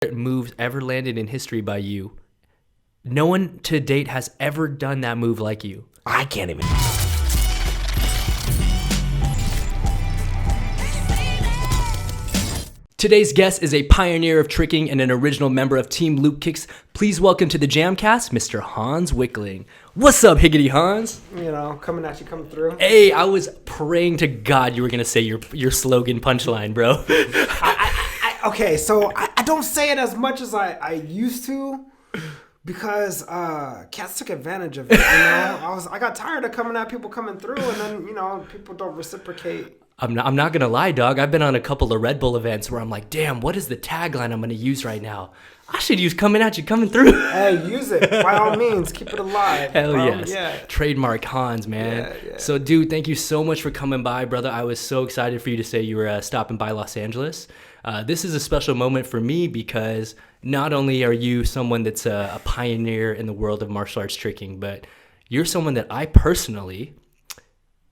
moves ever landed in history by you. No one to date has ever done that move like you. I can't even. Today's guest is a pioneer of tricking and an original member of Team Loopkicks. Please welcome to the JAMCast, Mr. Hans Wikkeling. What's up, Higgity Hans? You know, coming at you, coming through. Hey, I was praying to God you were going to say your slogan punchline, bro. Okay, so I don't say it as much as I used to because cats took advantage of it. You know, I got tired of coming at people coming through, and then people don't reciprocate. I'm not going to lie, dog. I've been on a couple of Red Bull events where I'm like, damn, what is the tagline I'm going to use right now? I should use coming at you, coming through. Hey, use it. By all means, keep it alive. Hell yes. Yeah. Trademark Hans, man. Yeah. So, dude, thank you so much for coming by, brother. I was so excited for you to say you were stopping by Los Angeles. This is a special moment for me because not only are you someone that's a pioneer in the world of martial arts tricking, but you're someone that I personally...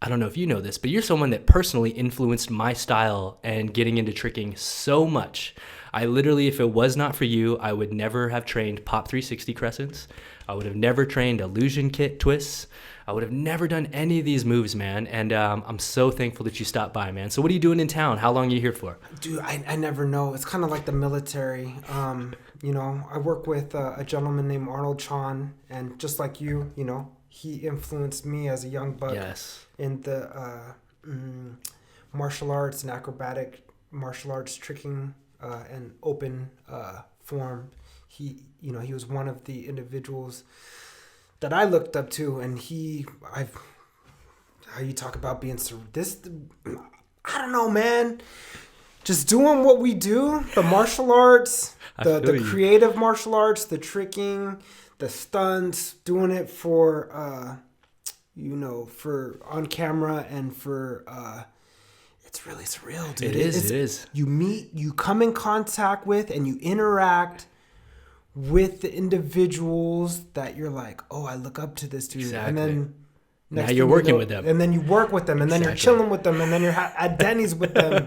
I don't know if you know this, but you're someone that personally influenced my style and getting into tricking so much. I literally, if it was not for you, I would never have trained Pop 360 crescents. I would have never trained illusion kit twists. I would have never done any of these moves, man. And I'm so thankful that you stopped by, man. So what are you doing in town? How long are you here for? Dude, I never know. It's kind of like the military. I work with a gentleman named Arnold Chan, and just like you, he influenced me as a young buck. Yes. In the martial arts and acrobatic martial arts tricking and open form. He was one of the individuals that I looked up to, and how you talk about being I don't know, man. Just doing what we do, the martial arts, the creative martial arts, the tricking, the stunts, doing it for for on camera and for it's really surreal, dude. It is. You come in contact with and you interact with the individuals that you're like, oh, I look up to this dude. Exactly. And then now you're working with them. And then you work with them, and then you're chilling with them, and then you're at Denny's with them.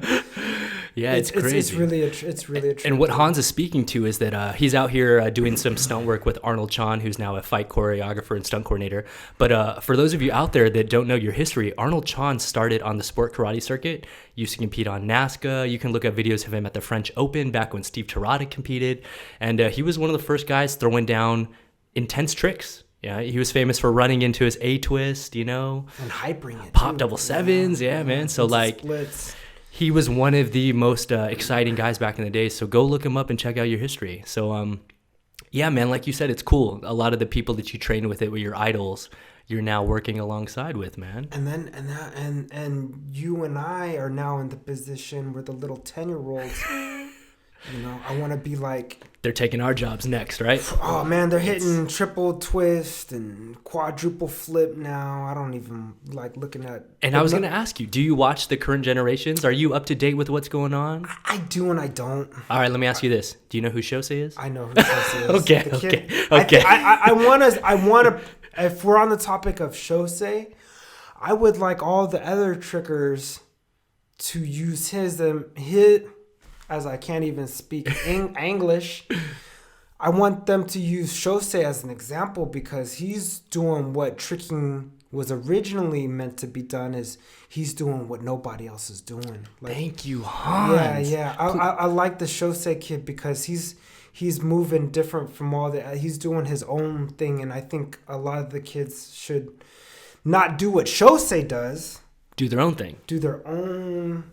Yeah, it's crazy. It's really a trip. And what Hans is speaking to is that he's out here doing some stunt work with Arnold Chan, who's now a fight choreographer and stunt coordinator. But for those of you out there that don't know your history, Arnold Chan started on the sport karate circuit, used to compete on Nazca. You can look at videos of him at the French Open back when Steve Tirada competed. And he was one of the first guys throwing down intense tricks. Yeah, he was famous for running into his A-twist, and hypering it. Pop double sevens, yeah, man. So splits. He was one of the most exciting guys back in the day. So go look him up and check out your history. So, yeah, man, like you said, it's cool. A lot of the people that you train with it were your idols. You're now working alongside with, man. And you and I are now in the position where the little 10-year-olds. I want to be like... They're taking our jobs next, right? Oh, man, they're hitting triple twist and quadruple flip now. I don't even like looking at... And I was going to ask you, do you watch the current generations? Are you up to date with what's going on? I do and I don't. All right, let me ask you this. Do you know who Shosei is? I know who Shosei is. Okay. I want to... If we're on the topic of Shosei, I would like all the other trickers to use his as I can't even speak English, I want them to use Shosei as an example because he's doing what tricking was originally meant to be done. Is he's doing what nobody else is doing. Thank you, Hans. Yeah. I like the Shosei kid because he's moving different from all the. He's doing his own thing, and I think a lot of the kids should not do what Shosei does. Do their own thing. Do their own.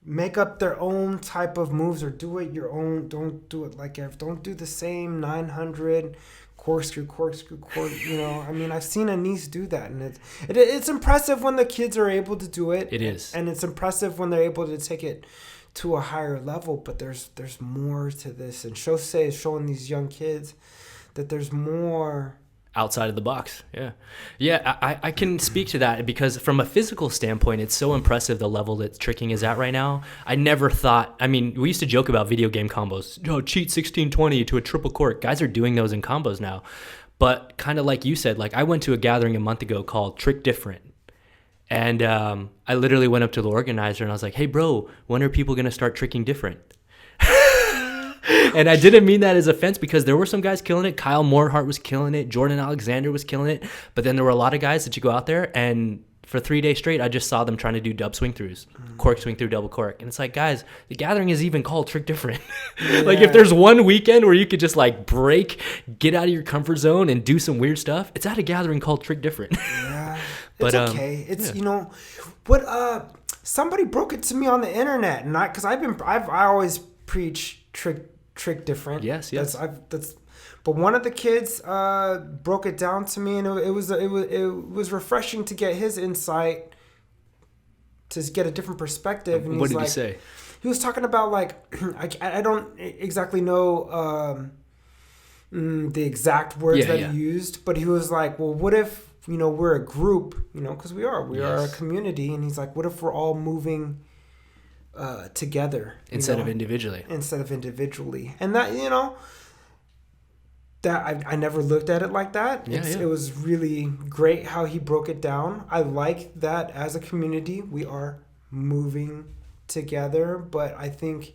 Make up their own type of moves or do it your own. Don't do it don't do the same 900 corkscrew. I've seen a niece do that, and it's impressive when the kids are able to do it. It is. And it's impressive when they're able to take it to a higher level, but there's more to this. And Shosei is showing these young kids that there's more outside of the box. Yeah, I can speak to that because from a physical standpoint, it's so impressive the level that tricking is at right now. I never thought, we used to joke about video game combos. Cheat 1620 to a triple cork. Guys are doing those in combos now. But kind of like you said, I went to a gathering a month ago called Trick Different. And I literally went up to the organizer and I was like, hey, bro, when are people going to start tricking different? And I didn't mean that as offense, because there were some guys killing it. Kyle Morehart was killing it. Jordan Alexander was killing it. But then there were a lot of guys that you go out there and for 3 days straight, I just saw them trying to do dub swing throughs, cork swing through, double cork. And it's like, guys, the gathering is even called Trick Different. Like, if there's one weekend where you could just like break, get out of your comfort zone and do some weird stuff, it's at a gathering called Trick Different. Yeah, but it's okay. It's you know, what somebody broke it to me on the internet, and I always preach trick different. Yes. But one of the kids broke it down to me, and it was refreshing to get his insight, to get a different perspective. And what did he say? He was talking about, like, I don't exactly know the exact words that he used, but he was like, well, what if, you know, we're a group, you know, because we are a community, and he's like, what if we're all moving together instead of individually? And that, you know, that I never looked at it like that. It was really great how he broke it down. I like that as a community we are moving together, but I think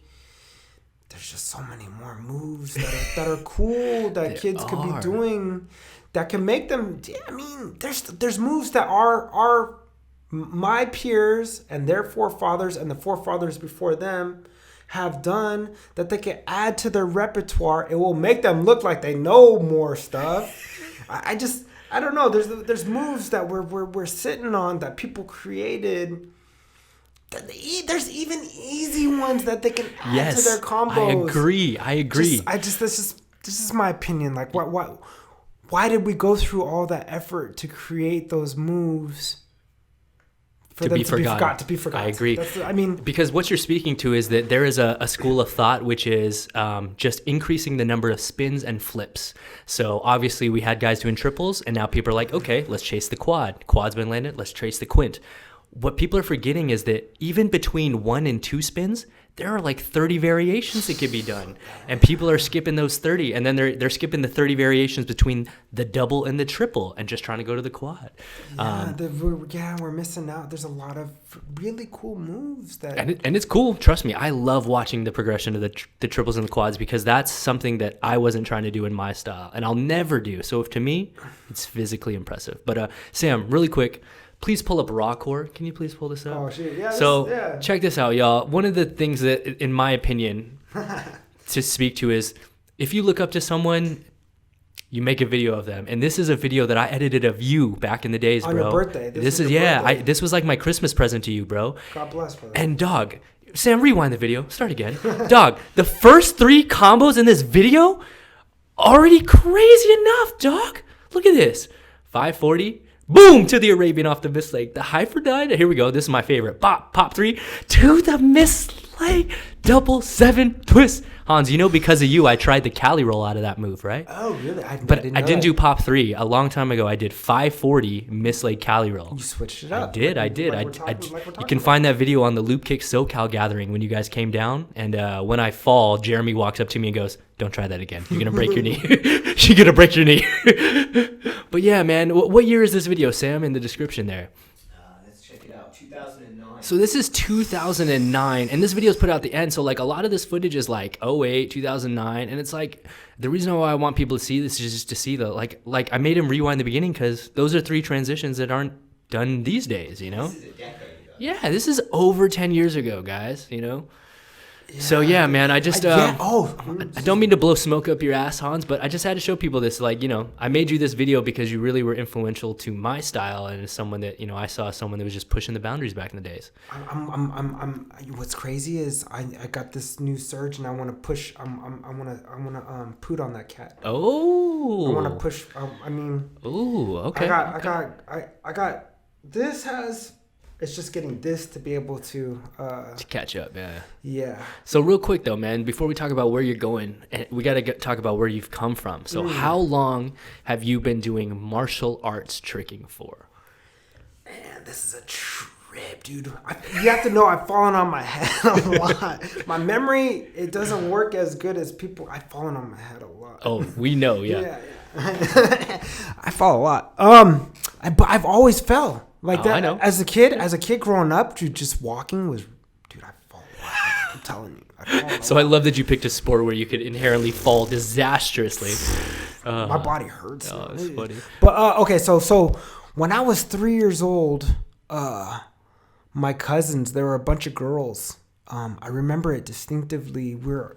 there's just so many more moves that are cool that kids could be doing that can make them. I mean, there's moves that are my peers and their forefathers and the forefathers before them have done, that they can add to their repertoire. It will make them look like they know more stuff. I don't know. There's moves that we're sitting on that people created. There's even easy ones that they can add to their combos. I agree. This is my opinion. Like, why did we go through all that effort to create those moves? To be forgotten. I agree. Because what you're speaking to is that there is a school of thought which is just increasing the number of spins and flips. So obviously we had guys doing triples, and now people are like, okay, let's chase the quad. Quad's been landed, let's chase the quint. What people are forgetting is that even between 1 and 2 spins, there are like 30 variations that can be done, and people are skipping those 30, and then they're skipping the 30 variations between the double and the triple, and just trying to go to the quad. We're missing out. There's a lot of really cool moves and it's cool. Trust me, I love watching the progression of the triples and the quads, because that's something that I wasn't trying to do in my style, and I'll never do. So to me, it's physically impressive. But Sam, really quick, please pull up Rawcore. Can you please pull this up? Oh, shit. Yeah. So check this out, y'all. One of the things that, in my opinion, to speak to is, if you look up to someone, you make a video of them. And this is a video that I edited of you back in the days, bro. On your birthday. This was like my Christmas present to you, bro. God bless, brother. And dog, Sam, rewind the video. Start again. Dog, the first 3 combos in this video, already crazy enough, dog. Look at this. 540. Boom, to the Arabian off the misleg. The hyperdine, here we go. This is my favorite. Pop 3 to the misleg. Double 7 twist. Hans, you know, because of you, I tried the Cali roll out of that move, right? Oh, really? I didn't do pop 3. A long time ago, I did 540 misleg Cali roll. You switched it up. I did. You can find that video on the Loopkicks SoCal gathering when you guys came down. And when I fall, Jeremy walks up to me and goes, don't try that again. You're going to break your knee. You're going to break your knee. But yeah, man, what year is this video, Sam? In the description there. Let's check it out. 2009. So this is 2009, and this video is put out at the end. So like a lot of this footage is like 08, 2009, and it's like the reason why I want people to see this is just to see the like I made him rewind the beginning, because those are 3 transitions that aren't done these days, you know. This is a decade ago. Yeah, this is over 10 years ago, guys. You know. So yeah, man, I just I don't mean to blow smoke up your ass, Hans, but I just had to show people this. Like, you know, I made you this video because you really were influential to my style, and as someone that, you know, I saw someone that was just pushing the boundaries back in the days. What's crazy is I got this new surge, and I want to push. I want to poot on that cat. Oh. I want to push. Oh, okay. I got. This has. It's just getting this to be able to catch up, yeah. Yeah. So real quick though, man, before we talk about where you're going, we got to talk about where you've come from. So how long have you been doing martial arts tricking for? Man, this is a trip, dude. You have to know I've fallen on my head a lot. My memory, it doesn't work as good as people. I've fallen on my head a lot. Oh, we know, yeah. I fall a lot. I've always fell. Like that, I know. As a kid growing up, dude, just walking was, dude, I fall a lot. I'm telling you, So I love that you picked a sport where you could inherently fall disastrously. My body hurts. Oh, that's funny. But okay, so when I was 3 years old, my cousins, there were a bunch of girls. I remember it distinctively.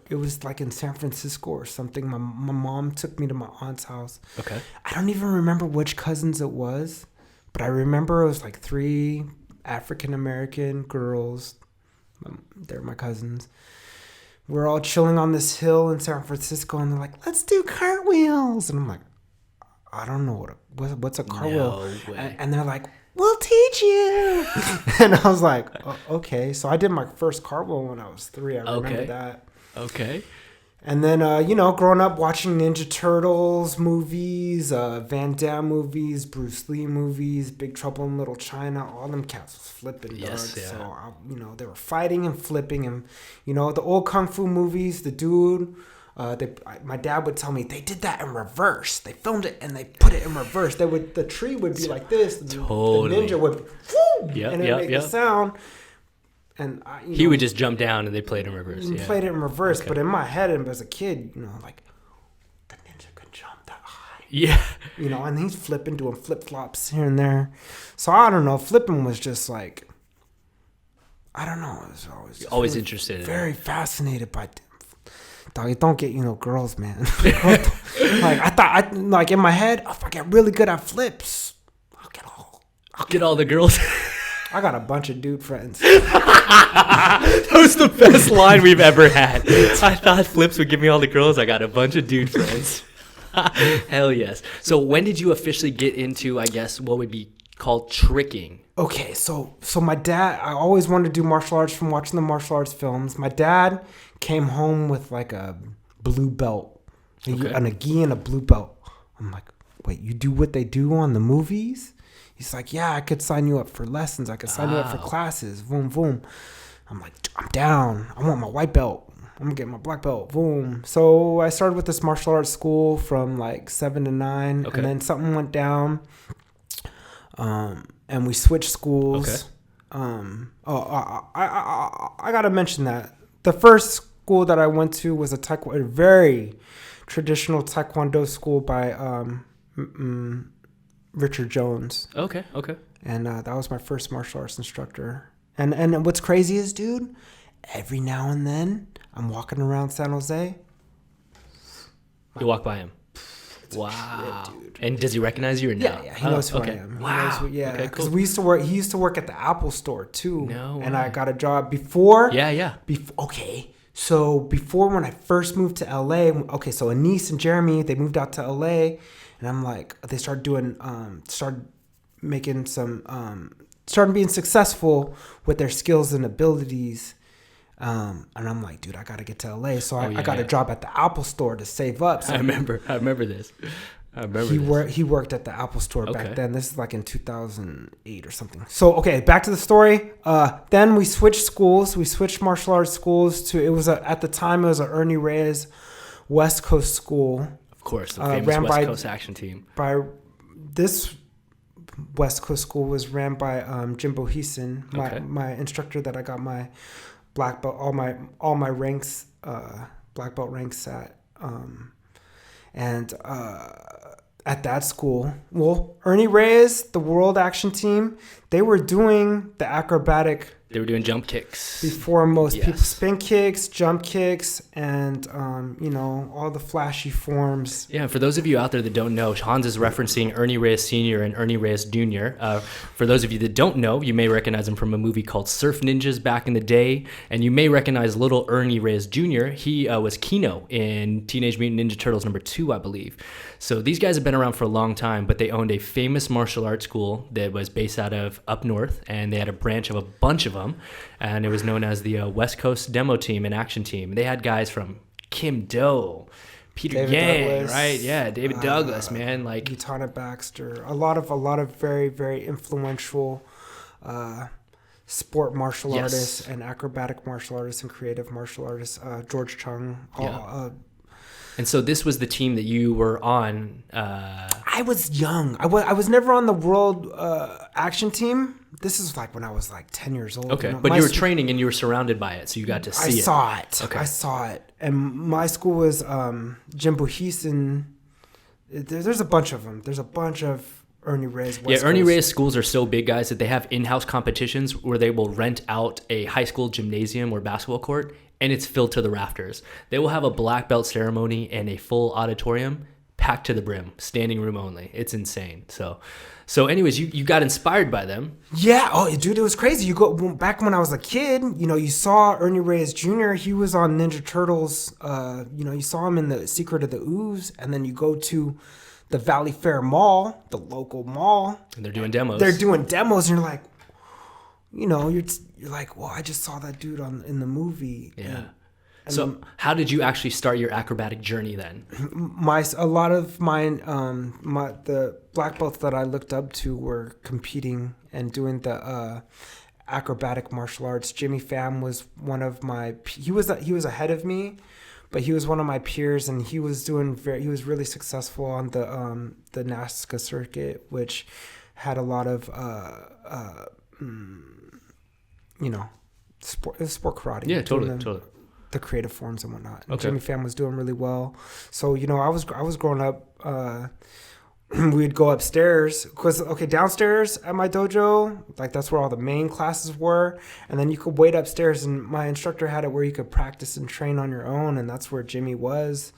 It was like in San Francisco or something. My mom took me to my aunt's house. Okay. I don't even remember which cousins it was, but I remember it was like 3 African American girls. They're my cousins. We're all chilling on this hill in San Francisco, and they're like, "Let's do cartwheels." And I'm like, "I don't know what's a cartwheel." No way. And they're like, "We'll teach you." And I was like, "Okay." So I did my first cartwheel when I was 3. I remember that. Okay. And then, growing up watching Ninja Turtles movies, Van Damme movies, Bruce Lee movies, Big Trouble in Little China, all them cats was flipping, Yes, dog. yeah. So, they were fighting and flipping. And, the old Kung Fu movies, the dude, my dad would tell me they did that in reverse. They filmed it and they put it in reverse. The tree would be like this. Totally. The ninja would, and it would make the sound. And he would just jump down and they played in reverse. Yeah. Played it in reverse, but in my head, as a kid, like the ninja could jump that high. Yeah. And he's flipping, doing flip flops here and there. So I don't know. Flipping was just like, I don't know. I was always really interested in very fascinated by. Dog, it don't get girls, man. Like I thought, in my head, if I get really good at flips, I'll get all the girls. I got a bunch of dude friends. That was the best line we've ever had. I thought flips would give me all the girls. I got a bunch of dude friends. Hell yes. So when did you officially get into, I guess, what would be called tricking? Okay, so my dad, I always wanted to do martial arts from watching the martial arts films. My dad came home with like a blue belt, an gi and a blue belt. I'm like, wait, you do what they do on the movies? He's like, yeah, I could sign you up for lessons. I could sign you up for classes. Boom, boom. I'm like, I'm down. I want my white belt. I'm going to get my black belt. Boom. So I started with this martial arts school from like 7 to 9. Okay. And then something went down. And we switched schools. Okay. I got to mention that. The first school that I went to was a very traditional taekwondo school by Richard Jones. Okay. And that was my first martial arts instructor. And what's crazy is, dude, every now and then I'm walking around San Jose. You walk by him. Wow. Shit, dude. And does he recognize you or no? Yeah, he knows who I am. Wow. Because cool. he used to work at the Apple store too. No way. And I got a job before. Yeah. So before when I first moved to LA, so Anise and Jeremy, they moved out to LA. And I'm like, they started doing, started being successful with their skills and abilities. And I'm like, dude, I got to get to LA. So I got a job at the Apple store to save up. So I remember this. He worked at the Apple store back then. This is like in 2008 or something. So, back to the story. Then we switched schools. We switched martial arts schools at the time, it was an Ernie Reyes West Coast school. Of course, the famous West Coast action team. By this West Coast school was ran by Jimbo Heeson, my instructor that I got my black belt, all my ranks, black belt ranks at, and at that school. Well, Ernie Reyes, the World Action Team, they were doing the acrobatic. They were doing jump kicks. Before most people, spin kicks, jump kicks, and, all the flashy forms. Yeah, for those of you out there that don't know, Hans is referencing Ernie Reyes Sr. and Ernie Reyes Jr. For those of you that don't know, you may recognize him from a movie called Surf Ninjas back in the day, and you may recognize little Ernie Reyes Jr. He was Kino in Teenage Mutant Ninja Turtles #2, I believe. So these guys have been around for a long time, but they owned a famous martial arts school that was based out of up north, and they had a branch of a bunch of them, and it was known as the West Coast Demo Team and Action Team. They had guys from Kim Do, Peter Yang, Douglas, right? Yeah, David Douglas, man, like Utana Baxter, a lot of very, very influential sport martial artists and acrobatic martial artists and creative martial artists. George Chung. And so this was the team that you were on. I was young. I was never on the World Action Team. this is like when I was like 10 years old. Okay, but you were training and you were surrounded by it, so you got to see it. I saw it. And my school was Jimbohisen. There's a bunch of them. There's a bunch of Ernie Reyes. Ernie Reyes schools are so big, guys, that they have in-house competitions where they will rent out a high school gymnasium or basketball court, and it's filled to the rafters. They will have a black belt ceremony and a full auditorium packed to the brim, standing room only. It's insane. So anyways, you got inspired by them. Yeah. Oh, dude, it was crazy. You go back when I was a kid, you saw Ernie Reyes Jr. He was on Ninja Turtles. You saw him in The Secret of the Ooze. And then you go to the Valley Fair Mall, the local mall. And they're doing demos. And you're like, you're like, well, I just saw that dude in the movie. Yeah. So how did you actually start your acrobatic journey then? A lot of the black belts that I looked up to were competing and doing the acrobatic martial arts. Jimmy Pham was one of my. He was ahead of me, but he was one of my peers, and he was really successful on the Nazca circuit, which had a lot of sport karate. Yeah, totally. The creative forms and whatnot. Okay. Jimmy Pham was doing really well. So, I was growing up, we'd go upstairs because, downstairs at my dojo, like that's where all the main classes were. And then you could wait upstairs, and my instructor had it where you could practice and train on your own. And that's where Jimmy was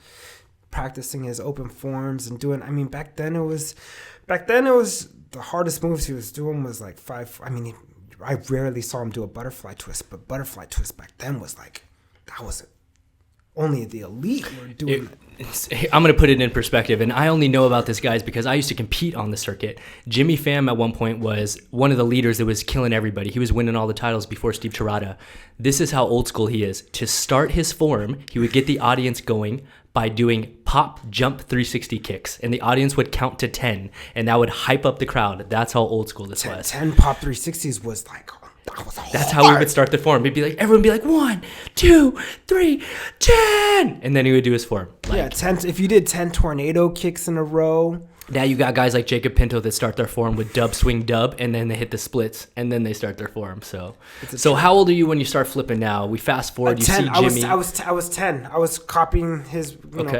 practicing his open forms and doing, back then it was the hardest moves he was doing was like I rarely saw him do a butterfly twist, but butterfly twist back then was like, that was only the elite were doing it. I'm going to put it in perspective, and I only know about this, guys, because I used to compete on the circuit. Jimmy Pham at one point was one of the leaders that was killing everybody. He was winning all the titles before Steve Tirada. This is how old school he is. To start his form, he would get the audience going by doing pop, jump, 360 kicks, and the audience would count to 10, and that would hype up the crowd. That's how old school this was. 10 pop 360s was like... That's how we would start the form. We'd be like, everyone would be like, 1, 2, 3, 10, and then he would do his form. Like, 10. If you did 10 tornado kicks in a row. Now you got guys like Jacob Pinto that start their form with dub, swing, dub, and then they hit the splits, and then they start their form. So how old are you when you start flipping now? We fast forward. You 10. see Jimmy. I was 10. I was copying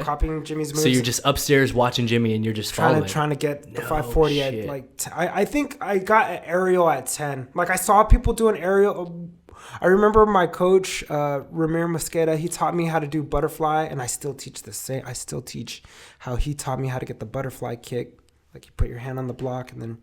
copying Jimmy's moves. So you're just upstairs watching Jimmy, and you're just following. Trying to get the 540 at like. I think I got an aerial at 10. Like I saw people doing aerial. I remember my coach, Ramir Mosqueda, he taught me how to do butterfly, and I still teach the same. I still teach how he taught me how to get the butterfly kick. Like you put your hand on the block and then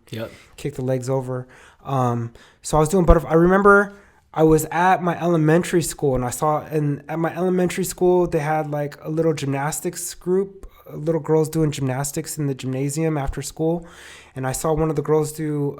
kick the legs over. So I was doing butterfly. I remember I was at my elementary school, and at my elementary school, they had like a little gymnastics group, little girls doing gymnastics in the gymnasium after school. And I saw one of the girls do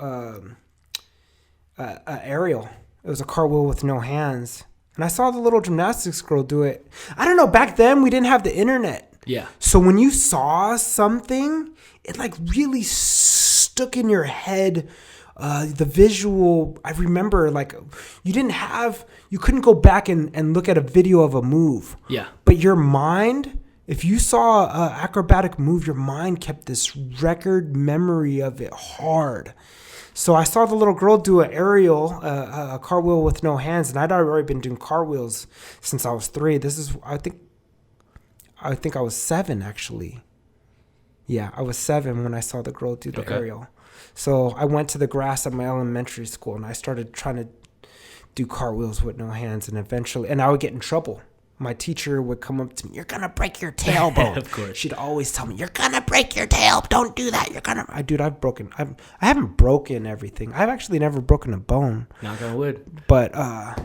aerial. It was a cartwheel with no hands. And I saw the little gymnastics girl do it. I don't know. Back then, we didn't have the internet. Yeah. So when you saw something, it like really stuck in your head. The visual, I remember like you couldn't go back and look at a video of a move. Yeah. But your mind, if you saw an acrobatic move, your mind kept this record memory of it hard. So I saw the little girl do an aerial, a cartwheel with no hands, and I'd already been doing cartwheels since I was 3. This is, I think I was 7 actually. Yeah, I was 7 when I saw the girl do the aerial. So I went to the grass at my elementary school, and I started trying to do cartwheels with no hands, and I would get in trouble. My teacher would come up to me, "You're gonna break your tailbone." Of course. She'd always tell me, "You're gonna break your tail. Don't do that. I haven't broken everything. I've actually never broken a bone. Knock on wood. But I've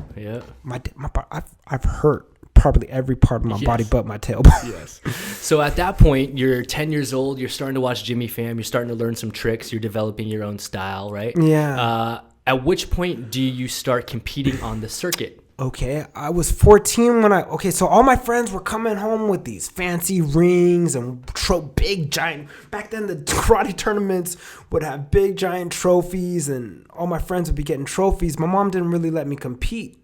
hurt probably every part of my body but my tailbone. Yes. So at that point, you're 10 years old. You're starting to watch Jimmy Pham. You're starting to learn some tricks. You're developing your own style, right? Yeah. At which point do you start competing on the circuit? Okay, I was 14 so all my friends were coming home with these fancy rings and big giant, back then the karate tournaments would have big giant trophies, and all my friends would be getting trophies. My mom didn't really let me compete.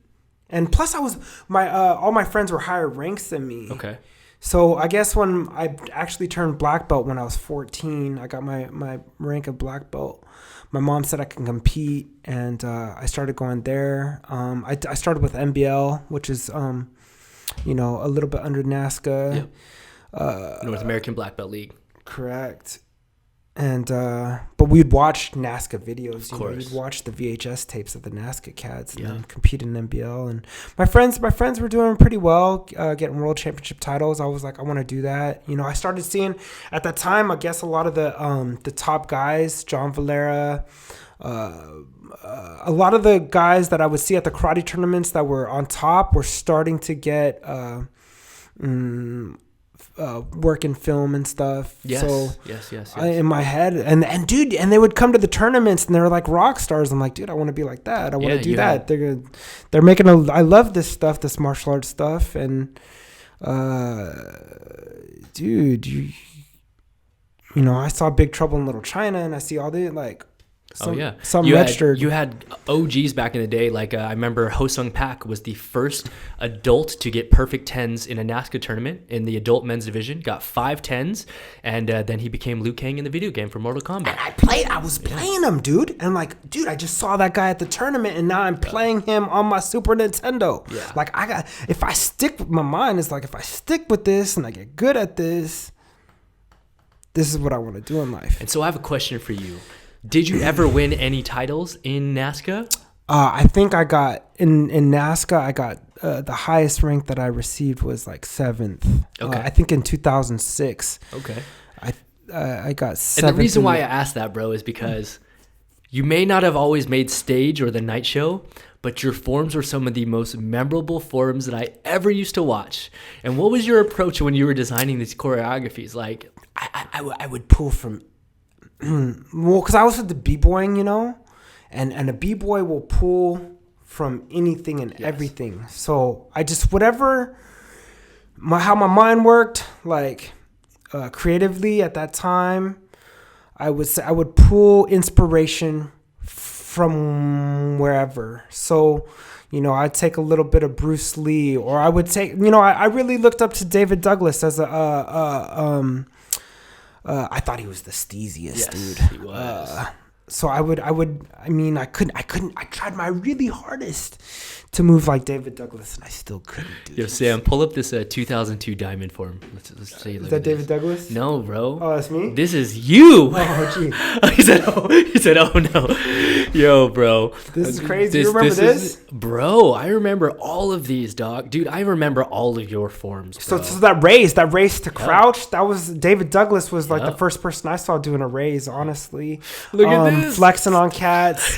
And plus all my friends were higher ranks than me. Okay. So I guess when I actually turned black belt when I was 14, I got my rank of black belt. My mom said I can compete, and I started going there. I started with NBL, which is a little bit under Nazca. Yep. North American Black Belt League. Correct. And but we'd watch Nazca videos. Of course. We'd watch the VHS tapes of the Nazca cats and then compete in NBL. And my friends were doing pretty well, getting world championship titles. I was like, I want to do that. I started seeing at that time, I guess a lot of the top guys, John Valera, a lot of the guys that I would see at the karate tournaments that were on top were starting to get work in film and stuff. Yes. So yes. in my head, and dude, and they would come to the tournaments and they were like rock stars. I'm like, dude, I want to be like that. I want to do that. They're making I love this stuff, this martial arts stuff, and dude, I saw Big Trouble in Little China, and I see all the some registered. You had OGs back in the day. Like I remember Ho Sung Pak was the first adult to get perfect 10s in a Nazca tournament in the adult men's division. Got 5 10s, and then he became Liu Kang in the video game for Mortal Kombat. And I was playing him, dude. And like, dude, I just saw that guy at the tournament, and now I'm playing him on my Super Nintendo. Yeah. Like if I stick with my mind, it's like if I stick with this and I get good at this, this is what I want to do in life. And so I have a question for you. Did you ever win any titles in Nazca? I think I got in Nazca. I got the highest rank that I received was like 7th. Okay. I think in 2006. Okay. I got 7th. And the reason why I asked that, bro, is because you may not have always made stage or the night show, but your forms were some of the most memorable forms that I ever used to watch. And what was your approach when you were designing these choreographies? Like, I would pull from. Well, because I was with the b-boying, and a b-boy will pull from anything and everything. So I just how my mind worked, like creatively at that time, I would pull inspiration from wherever. So I'd take a little bit of Bruce Lee, or I would take I really looked up to David Douglas as I thought he was the steeziest dude. He was. So I tried my really hardest to move like David Douglas, and I still couldn't do it. Sam, pull up this 2002 diamond form. Let's say. Is that David Douglas? No, bro. Oh, that's me? This is you. Oh, gee. He said, oh, no. Yo, bro. This is crazy. You remember this? Bro, I remember all of these, dog. Dude, I remember all of your forms, bro. So that raise to crouch, that was David Douglas was like the first person I saw doing a raise, honestly. Look at this. Flexing on cats.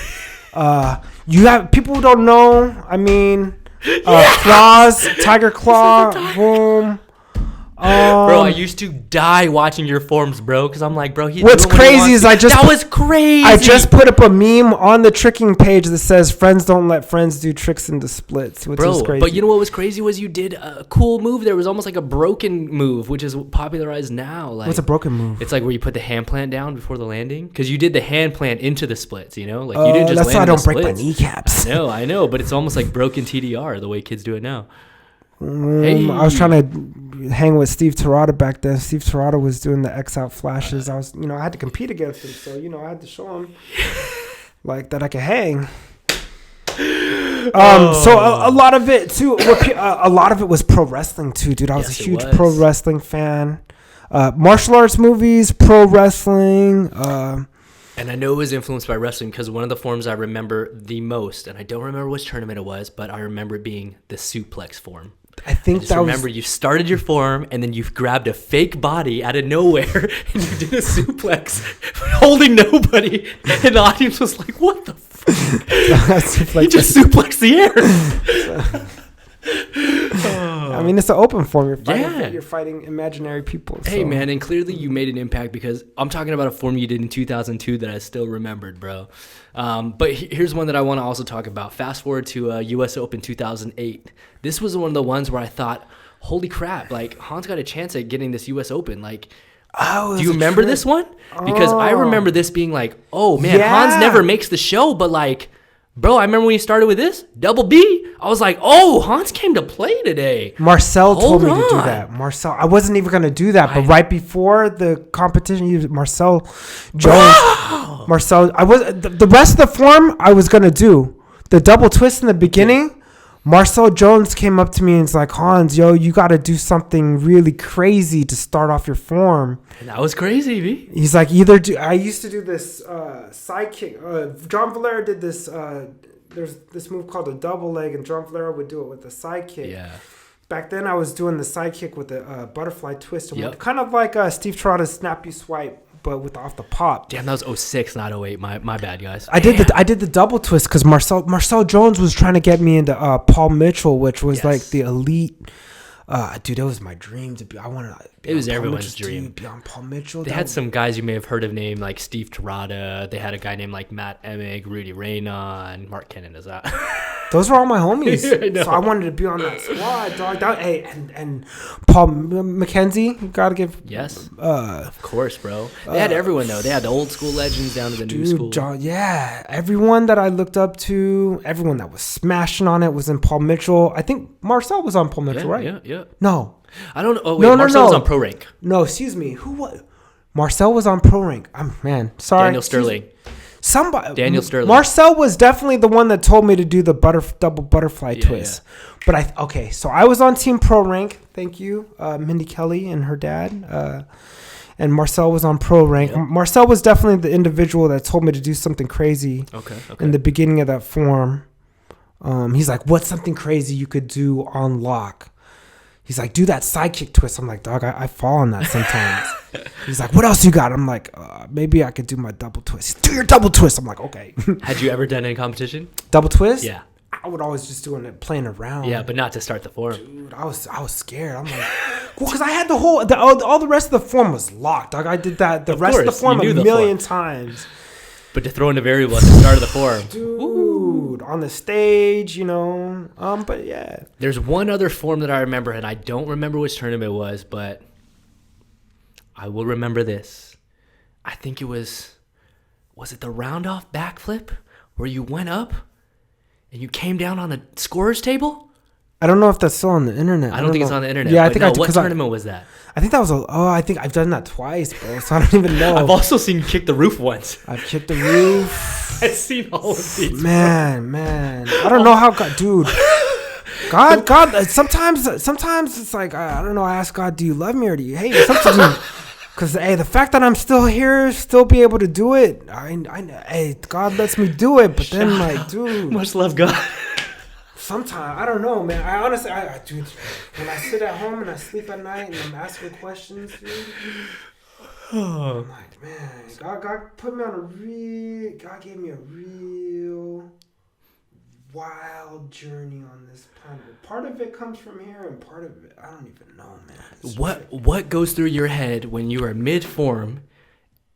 You have people who don't know. I mean, claws, tiger claw, boom. Bro, I used to die watching your forms, bro, because I'm like, bro, what's crazy is that was crazy. I just put up a meme on the tricking page that says friends don't let friends do tricks into splits, which is crazy. But you know what was crazy was you did a cool move. There was almost like a broken move, which is popularized now. Like, what's a broken move? It's like where you put the hand plant down before the landing, because you did the hand plant into the splits. Like you didn't just that's land why I don't the break splits. my kneecaps. I know, but it's almost like broken TDR the way kids do it now. I was trying to hang with Steve Terada back then. Steve Terada was doing the X out flashes. I was, I had to compete against him, so I had to show him like that I could hang. So a lot of it too. A lot of it was pro wrestling too, dude. I was a huge pro wrestling fan. Martial arts movies, pro wrestling. And I know it was influenced by wrestling because one of the forms I remember the most, and I don't remember which tournament it was, but I remember it being the suplex form. I think that remember you started your form and then you grabbed a fake body out of nowhere and you did a suplex holding nobody, and the audience was like, "What the fuck?" He just suplexed the air. I mean, it's an open form. You're fighting imaginary people. Hey, man, and clearly you made an impact, because I'm talking about a form you did in 2002 that I still remembered, bro. But here's one that I want to also talk about. Fast forward to U.S. Open 2008. This was one of the ones where I thought, holy crap, like, Hans got a chance at getting this U.S. Open. Like, do you remember this one? Because I remember this being like, oh, man, Hans never makes the show, but like, Bro, I remember when you started with this, double B. I was like, oh, Hans came to play today. Marcel told me to do on. that. Marcel, I wasn't even going to do that, but right before the competition, Marcel Jones. Marcel, the rest of the form I was going to do. The double twist in the beginning. Marcel Jones came up to me and was like, Hans, yo, you got to do something really crazy to start off your form. And that was crazy, B. He's like, I used to do this side kick. John Valera did this. There's this move called a double leg, and John Valera would do it with a side kick. Yeah. Back then, I was doing the side kick with a butterfly twist. Yep. Kind of like Steve Trotta's snap you swipe, but with off the pop. Damn, that was 06, not 08. My bad, guys. I did the double twist because Marcel Jones was trying to get me into Paul Mitchell, which was like the elite. Dude, it was my dream to be. I wanted to be. It was Paul everyone's Mitchell, dream. Dude, be on Paul Mitchell. They had some guys you may have heard of name like Steve Trotta. They had a guy named like Matt Emig, Rudy Raynon, Mark Kennan. Is that? Those were all my homies. So I wanted to be on that squad, dog. And Paul McKenzie, you gotta give. Yes. Of course, bro. They had everyone though. They had the old school legends down to the new school. John, yeah, everyone that I looked up to, everyone that was smashing on it was in Paul Mitchell. I think Marcel was on Paul Mitchell, right? Yeah. No. I don't know. Oh, wait, Marcel was on Pro Rank. No, excuse me. Who was? Marcel was on Pro Rank. Man, sorry. Daniel Sterling. Daniel Sterling. Marcel was definitely the one that told me to do the double butterfly twist. Yeah. But so I was on Team Pro Rank. Thank you, Mindy Kelly and her dad. And Marcel was on Pro Rank. Yep. Marcel was definitely the individual that told me to do something crazy. Okay. In the beginning of that form. He's like, what's something crazy you could do on lock? He's like, do that sidekick twist. I'm like, dog, I fall on that sometimes. He's like, what else you got? I'm like, maybe I could do my double twist. Do your double twist. I'm like, okay. Had you ever done any competition? Double twist? Yeah. I would always just do it playing around. Yeah, but not to start the form. Dude, I was scared. I'm like, well, because I had all the rest of the form was locked. Dog, I did that the rest of the form a million times. But to throw in a variable at the start of the form. Dude, on the stage, but yeah. There's one other form that I remember, and I don't remember which tournament it was, but I will remember this. I think it was it the round off backflip where you went up and you came down on the scorer's table? I don't know if that's still on the internet. I don't think it's on the internet. Yeah, I think what tournament was that? I think that was I think I've done that twice, bro. So I don't even know. I've also seen you kick the roof once. I've kicked the roof. I've seen all of these. Man. I don't know how dude. God. Sometimes it's like I don't know. I ask God, do you love me or do you hate me? Sometimes, because the fact that I'm still here, still be able to do it. God lets me do it, but then dude, much love, God. Sometimes I don't know, man. I honestly, dude, when I sit at home and I sleep at night and I'm asking questions, dude, I'm like, man, God put me on God gave me a real wild journey on this planet. Part of it comes from here, and part of it, I don't even know, man. What goes through your head when you are mid form,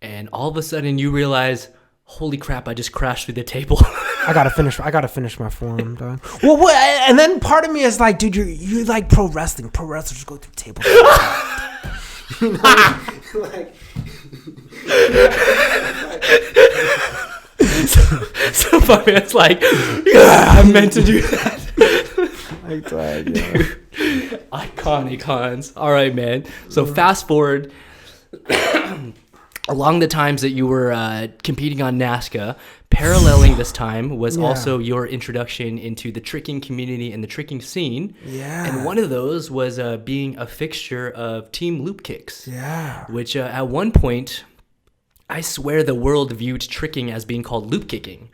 and all of a sudden you realize, holy crap, I just crashed through the table. I gotta finish my form, dog. Well, what? And then part of me is like, dude, you like pro wrestling. Pro wrestlers go through tables. So my man's like, yeah, I meant to do that. Dude, iconic Hans. All right, man. So fast forward. Along the times that you were competing on Nazca, paralleling this time was also your introduction into the tricking community and the tricking scene. Yeah. And one of those was being a fixture of Team Loopkicks. Yeah. Which at one point, I swear the world viewed tricking as being called loop kicking.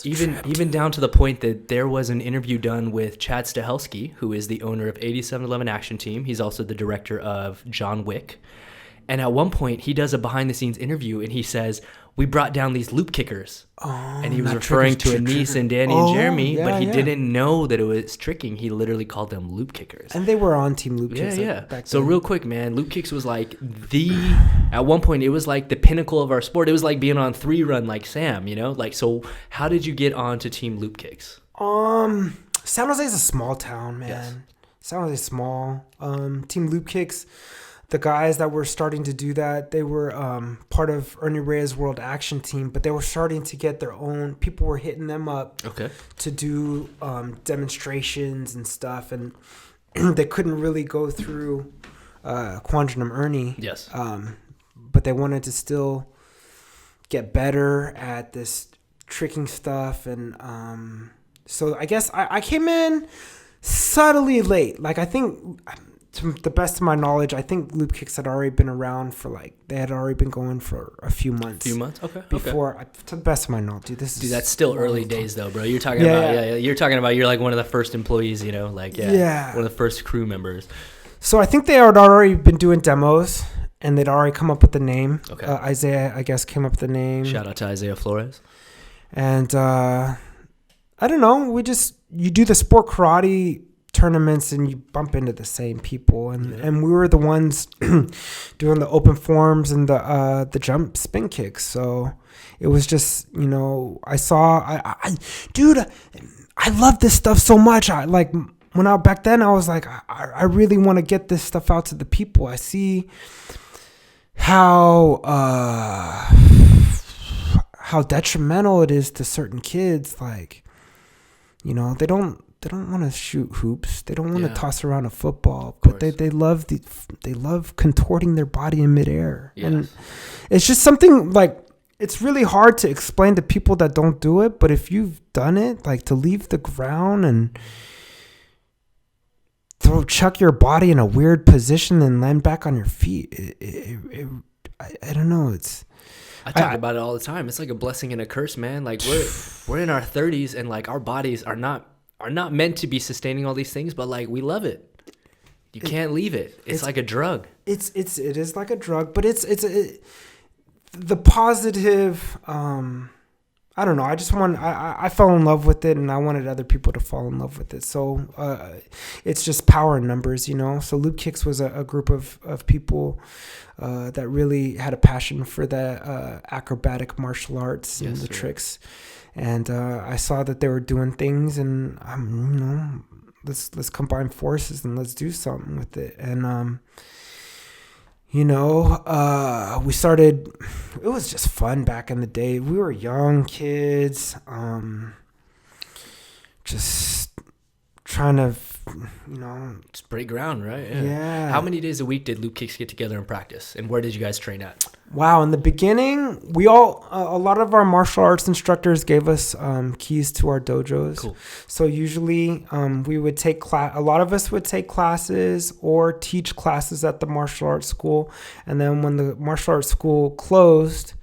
Even down to the point that there was an interview done with Chad Stahelski, who is the owner of 8711 Action Team. He's also the director of John Wick. And at one point, he does a behind-the-scenes interview, and he says, we brought down these loop kickers. And he was referring to Anise and Danny and Jeremy, but he didn't know that it was tricking. He literally called them loop kickers. And they were on Team Loopkicks. Yeah. Back so then. real quick, man, loop kicks was like at one point, it was like the pinnacle of our sport. It was like being on 3-run like Sam, so how did you get on to Team Loopkicks? San Jose is a small town, man. Yes. San Jose is small. Team Loopkicks. the guys that were starting to do that, they were part of Ernie Reyes' World Action Team, but they were starting to get their own. People were hitting them up to do demonstrations and stuff, and they couldn't really go through Quantum Ernie. Yes. But they wanted to still get better at this tricking stuff, and so I guess I came in subtly late. Like, I think, to the best of my knowledge, I think Loopkicks had already been around for they had already been going for a few months. Okay. Before, to the best of my knowledge, dude, that's still early days though, bro. You're talking about you're talking about you're like one of the first employees, one of the first crew members. So I think they had already been doing demos, and they'd already come up with the name. Okay. Isaiah, I guess, came up with the name. Shout out to Isaiah Flores. And I don't know. You do the sport karate tournaments and you bump into the same people, and we were the ones doing the open forms and the jump spin kicks. So it was just, dude, I love this stuff so much. Back then I was like, I really want to get this stuff out to the people. I see how detrimental it is to certain kids. Like, they don't want to shoot hoops. They don't want to toss around a football, but they love contorting their body in midair. Yes. And it's just something it's really hard to explain to people that don't do it. But if you've done it, to leave the ground and chuck your body in a weird position and land back on your feet, I don't know. I talk about it all the time. It's like a blessing and a curse, man. Like, we're in our 30s, and our bodies are not meant to be sustaining all these things, but we love it. You can't leave it. It's like a drug. It is like a drug, but the positive. I don't know. I fell in love with it, and I wanted other people to fall in love with it. So it's just power in numbers, So Loopkicks was a group of people that really had a passion for the acrobatic martial arts and the tricks. And I saw that they were doing things, and let's combine forces and let's do something with it. And we started. It was just fun back in the day. We were young kids, just trying to, just break ground, right? Yeah. How many days a week did Loopkicks get together and practice, and where did you guys train at? Wow, in the beginning, we all a lot of our martial arts instructors gave us keys to our dojos. Cool. So usually we would take a lot of us would take classes or teach classes at the martial arts school, and then when the martial arts school closed,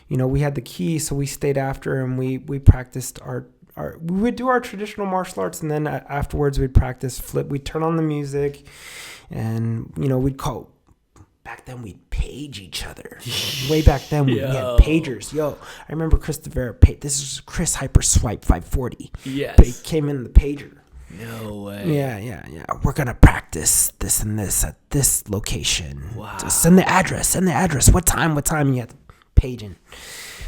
we had the key, so we stayed after and we practiced we would do our traditional martial arts, and then afterwards we'd practice flip. We'd turn on the music, and we'd call. Back then we'd page each other. Way back then we had pagers. I remember Chris DeVera. This is Chris Hyperswipe 540. Yes. But he came in the pager. No way. Yeah. We're gonna practice this and this at this location. Wow. So send the address. What time? You have to paging.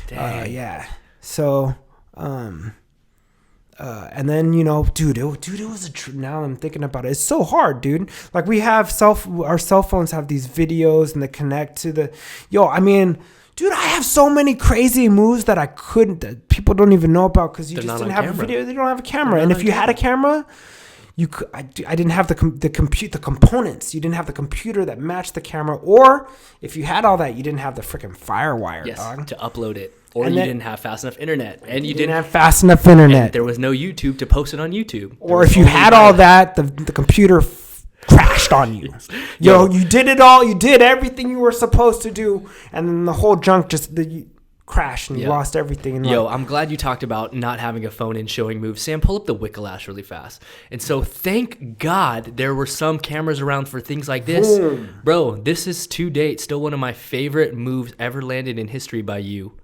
Dang. Yeah. So, and then, dude, it was now I'm thinking about it. It's so hard, dude. We have our cell phones have these videos and they connect to the, dude, I have so many crazy moves that people don't even know about because you just didn't have a video. They don't have a camera. And if you had a camera, I didn't have the components. You didn't have the computer that matched the camera, or if you had all that, you didn't have the freaking FireWire, dog, to upload it, or you didn't have fast enough internet, and you didn't have fast enough internet. There was no YouTube to post it on YouTube. Or if you had all that, the computer crashed on you. You did it all. You did everything you were supposed to do, and then the whole junk just crashed and you lost everything. I'm glad you talked about not having a phone and showing moves. Sam, pull up the Wikkelash really fast. And so thank God there were some cameras around for things like this. Boom. Bro, this is to date still one of my favorite moves ever landed in history by you.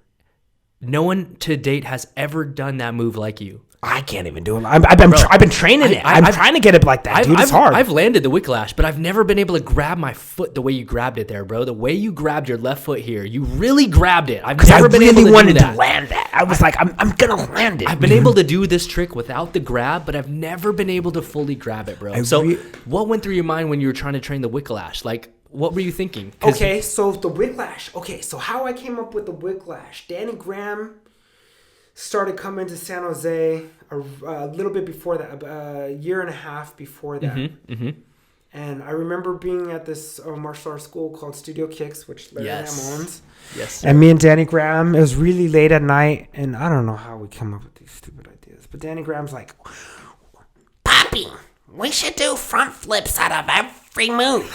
No one to date has ever done that move like you. I can't even do it. I've been training it. I'm trying to get it like that, dude. It's hard. I've landed the Wikkelash, but I've never been able to grab my foot the way you grabbed it there, bro. The way you grabbed your left foot here, you really grabbed it. I've never been able to do that. I really wanted to land that. I was like, I'm gonna land it. I've been able to do this trick without the grab, but I've never been able to fully grab it, bro. What went through your mind when you were trying to train the Wikkelash? what were you thinking? Okay, so the Wikkelash. Okay, so how I came up with the Wikkelash. Danny Graham started coming to San Jose a little bit before that, a year and a half before that. And I remember being at this martial arts school called Studio Kicks, which Larry Lamb owns. Yes, sir. And me and Danny Graham, it was really late at night, and I don't know how we come up with these stupid ideas. But Danny Graham's like, Poppy, we should do front flips out of every move.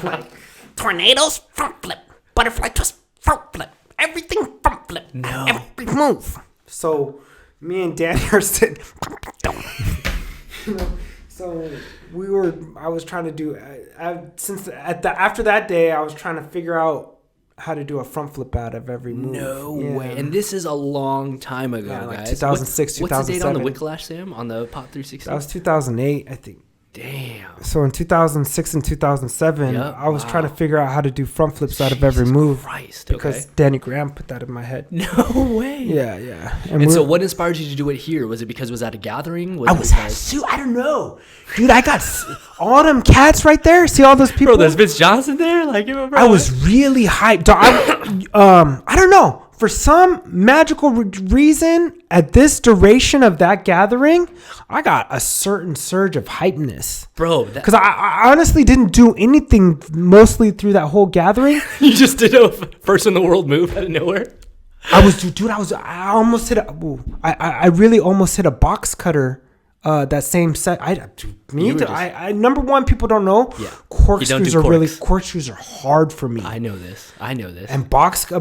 Like tornadoes, front flip. Butterfly twist, front flip. Everything front flip. No. Every move. so me and Danny are sitting. So I was trying to do, after that day, I was trying to figure out how to do a front flip out of every move. No way. And this is a long time ago, like guys. 2006, What's the date on the 2007? Wikkelash, Sam? On the Pop 360? That was 2008, I think. Damn. So in 2006 and 2007, Yep. I was trying to figure out how to do front flips out of every move. Christ, Because Danny Graham put that in my head. No way. Yeah. And so what inspired you to do it here? Was it because it was at a gathering? I don't know. Dude, I got all them cats right there. See all those people? Bro, there's Vince Johnson there? Like, bro. I was really hyped. I don't know. For some magical reason, at this duration of that gathering, I got a certain surge of hypeness. Bro. Because I honestly didn't do anything mostly through that whole gathering. You just did a first in the world move out of nowhere? I almost hit I really almost hit a box cutter. That same set. Number one, people don't know. Yeah. Corkscrews are hard for me. I know this. And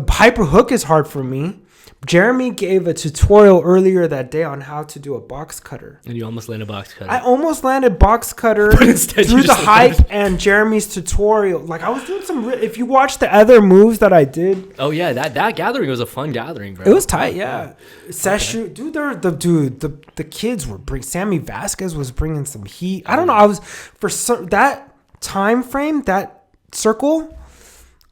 hyper hook is hard for me. Jeremy gave a tutorial earlier that day on how to do a box cutter. And you almost landed a box cutter. I almost landed box cutter But instead through you the just hype and Jeremy's tutorial. Like I was doing some. If you watch the other moves that I did, oh yeah, that gathering was a fun gathering, bro. it was tight. Yeah, Seshu, dude, the kids were Sammy Vasquez was bringing some heat. I don't know. I was that time frame, that circle.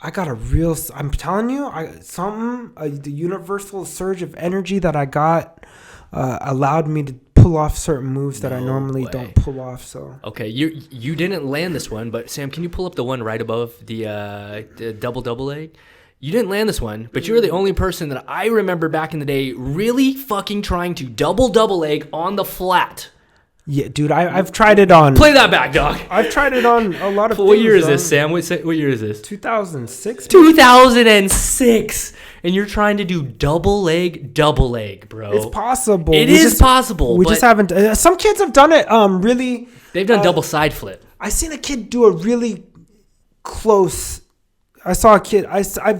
I got I'm telling you, the universal surge of energy that I got allowed me to pull off certain moves that I normally don't pull off. So okay, you didn't land this one, but Sam, can you pull up the one right above the double leg? You didn't land this one, but you were the only person that I remember back in the day really fucking trying to double leg on the flat. Yeah, dude, I've tried it on. Play that back, dog. I've tried it on a lot of. What year is this, Sam? What year is this? 2006. 2006, and you're trying to do double leg, bro. It's possible. It is possible. We just haven't. Some kids have done it. Really. They've done double side flip. I seen a kid do a really close. I saw a kid.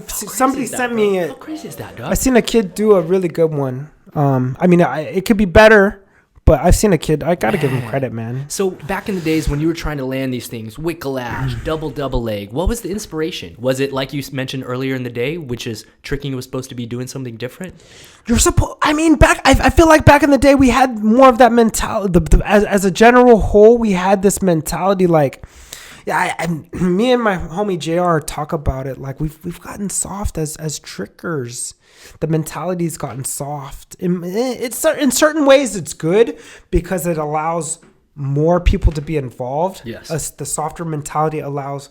Somebody sent me it. How crazy is that, dog? I seen a kid do a really good one. I mean, it could be better. But I've seen a kid. I gotta give him credit, man. So back in the days when you were trying to land these things, Wikkelash, double leg, what was the inspiration? Was it like you mentioned earlier in the day, which is tricking was supposed to be doing something different? I feel like back in the day we had more of that mentality. As a general whole, we had this mentality like, me and my homie JR talk about it. Like we've gotten soft as trickers. The mentality's gotten soft. In certain ways, it's good because it allows more people to be involved. Yes. The softer mentality allows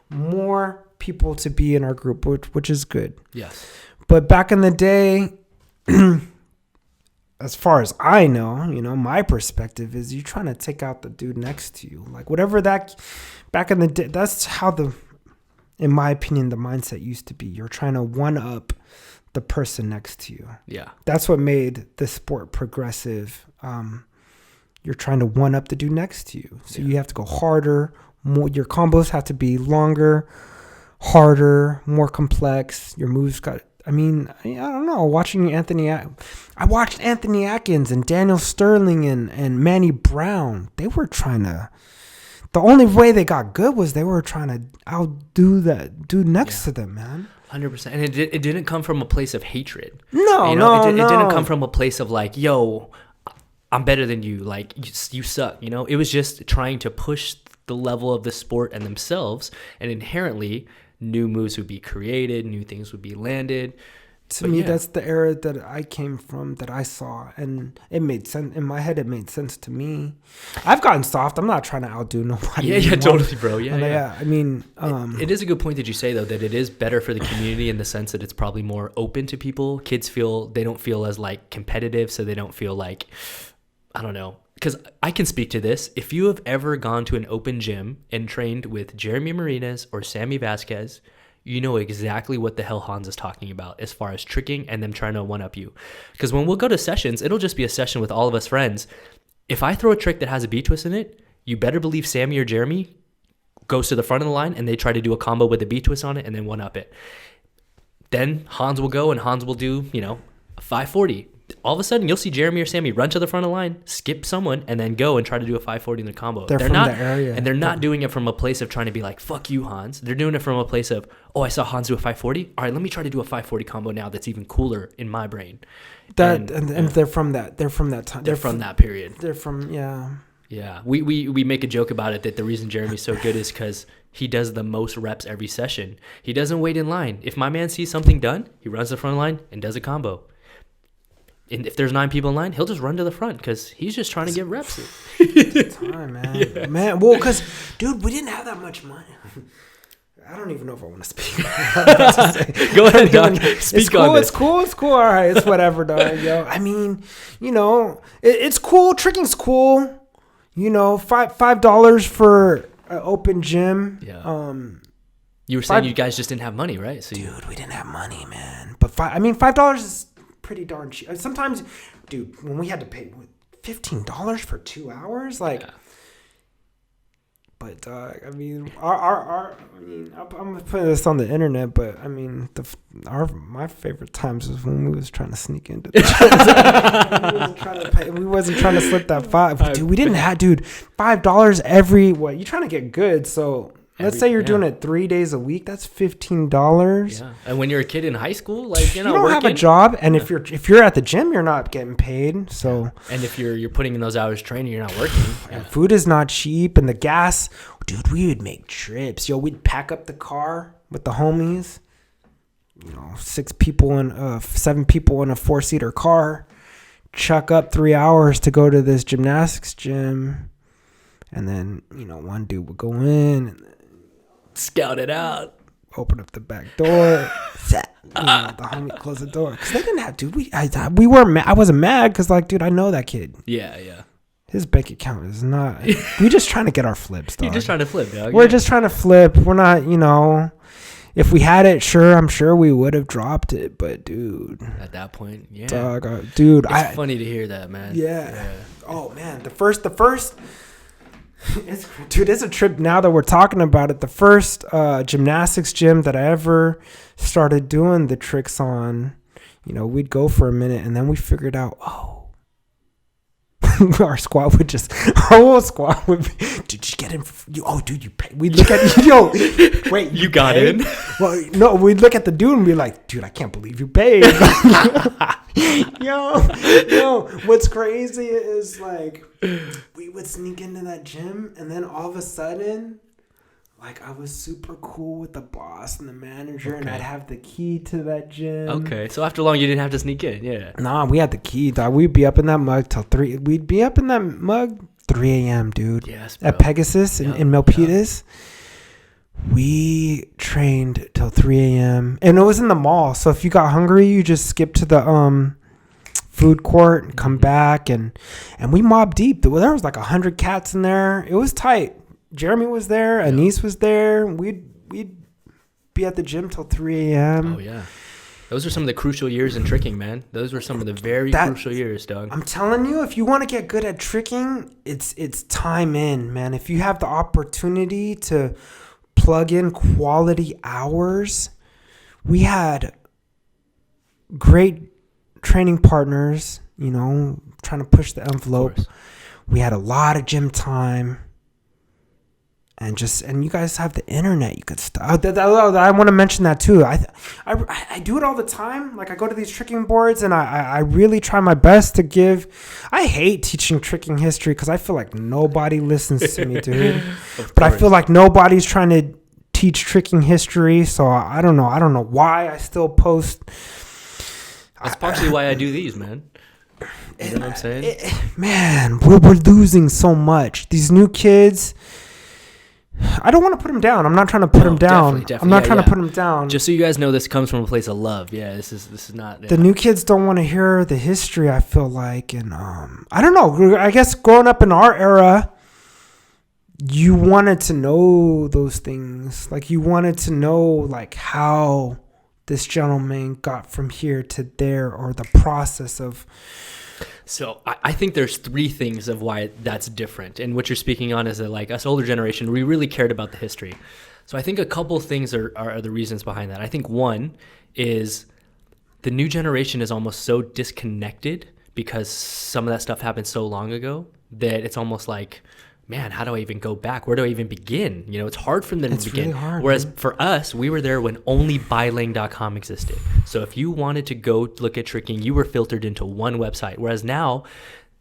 more people to be in our group, which is good. Yes. But back in the day, as far as I know, my perspective is you're trying to take out the dude next to you. Like whatever that, back in the day, that's how in my opinion, the mindset used to be. You're trying to one up the person next to you. Yeah. That's what made the sport progressive. You're trying to one up the dude next to you. So you have to go harder. More, your combos have to be longer, harder, more complex. Your moves I don't know. I watched Anthony Atkins and Daniel Sterling and Manny Brown. They were trying to. The only way they got good was they were trying to outdo that dude next to them, man. 100%. And it didn't come from a place of hatred. No. It didn't come from a place of like, yo, I'm better than you. Like, you suck, It was just trying to push the level of the sport and themselves. And inherently, new moves would be created. New things would be landed. To me, that's the era that I came from, that I saw, and it made sense in my head. It made sense to me. I've gotten soft. I'm not trying to outdo nobody. Yeah, totally, bro. Yeah. I mean, it is a good point that you say though, that it is better for the community in the sense that it's probably more open to people. Kids they don't feel as like competitive, so they don't feel like, I don't know. Because I can speak to this. If you have ever gone to an open gym and trained with Jeremy Martinez or Sammy Vasquez, you know exactly what the hell Hans is talking about as far as tricking and them trying to one-up you. Because when we'll go to sessions, it'll just be a session with all of us friends. If I throw a trick that has a B-twist in it, you better believe Sammy or Jeremy goes to the front of the line and they try to do a combo with a B-twist on it and then one-up it. Then Hans will go and Hans will do, a 540. All of a sudden, you'll see Jeremy or Sammy run to the front of the line, skip someone, and then go and try to do a 540 in the combo. They're from not, the area. And they're not doing it from a place of trying to be like, fuck you, Hans. They're doing it from a place of, oh, I saw Hans do a 540. All right, let me try to do a 540 combo now that's even cooler in my brain. And they're from that. They're from that time. They're from that period. They're from, yeah. Yeah. We make a joke about it that the reason Jeremy's so good is because he does the most reps every session. He doesn't wait in line. If my man sees something done, he runs to the front line and does a combo. And if there's 9 people in line, he'll just run to the front because he's just trying to get reps. Time, man. Yeah. Man, well, because, dude, we didn't have that much money. I don't even know if I want to speak. Go ahead, dog. Speak on this. It's cool. All right, it's whatever, dog. Yo, I mean, it's cool. Tricking's cool. $5 for an open gym. Yeah. You were saying you guys just didn't have money, right? So dude, we didn't have money, man. But $5 is pretty darn cheap. Sometimes, dude, when we had to pay $15 for 2 hours, like. Yeah. But I mean, I'm putting this on the internet, but I mean, my favorite times was when we was trying to sneak into the we wasn't trying to slip that $5. Dude, we didn't have, $5 every what? You're trying to get good, so. Let's say you're doing it 3 days a week. That's $15. Yeah, and when you're a kid in high school, like you don't have a job, and if you're at the gym, you're not getting paid. So, and if you're putting in those hours training, you're not working. And food is not cheap, and the gas, dude. We would make trips. We'd pack up the car with the homies. 7 people in a 4-seater car. Chuck up 3 hours to go to this gymnastics gym, and then one dude would go in and scout it out, open up the back door, the homie close the door because they didn't have to. We weren't mad. I wasn't mad because dude, I know that kid. Yeah. His bank account is not. We just trying to get our flips, dog. You're just trying to flip, dog. We're just trying to flip. We're not, if we had it, I'm sure we would have dropped it. But dude, at that point, yeah, dog, dude, it's funny to hear that, man. Yeah. Oh man, the first. It's a trip now that we're talking about it. The first gymnastics gym that I ever started doing the tricks on, we'd go for a minute and then we figured out, our whole squad would be, did you get in? Dude, you pay. We'd look at, wait, you got in? Well, no, we'd look at the dude and be like, dude, I can't believe you paid. Yo, what's crazy is we would sneak into that gym and then all of a sudden, I was super cool with the boss and the manager, and I'd have the key to that gym. Okay, so after long, you didn't have to sneak in, yeah. Nah, we had the key, dog. We'd be up in that mug till 3. We'd be up in that mug 3 a.m., dude. Yes, bro. At Pegasus in Milpitas. Yep. We trained till 3 a.m. And it was in the mall, so if you got hungry, you just skip to the food court and come back, and we mobbed deep. There was 100 cats in there. It was tight. Jeremy was there. Anise was there. We'd be at the gym till 3 a.m. Oh, yeah. Those are some of the crucial years in tricking, man. Those were some of the very crucial years, dog. I'm telling you, if you want to get good at tricking, it's time in, man. If you have the opportunity to plug in quality hours, we had great training partners, trying to push the envelope. We had a lot of gym time. And you guys have the internet. You could start. I want to mention that too. I do it all the time. I go to these tricking boards and I really try my best to give. I hate teaching tricking history because I feel like nobody listens to me, dude. But I feel like nobody's trying to teach tricking history. So I don't know. I don't know why I still post That's partially why I do these, man. You know what I'm saying? Man, we're losing so much. These new kids, I don't want to put them down. I'm not trying to put them down. Definitely. I'm not trying to put them down. Just so you guys know, this comes from a place of love. Yeah, this is not. The new kids don't want to hear the history, I feel like. And I don't know. I guess growing up in our era, you wanted to know those things. Like, you wanted to know, like, how this gentleman got from here to there, or the process of... So I think there's three things of why that's different. And what you're speaking on is that, like, us older generation, we really cared about the history. So I think a couple things are the reasons behind that. I think one is the new generation is almost so disconnected because some of that stuff happened so long ago that it's almost like, man, how do I even go back? Where do I even begin? You know, it's hard for them to begin. Really hard, Whereas man. for us, we were there when only bylang.com existed. So if you wanted to go look at tricking, you were filtered into one website. Whereas now,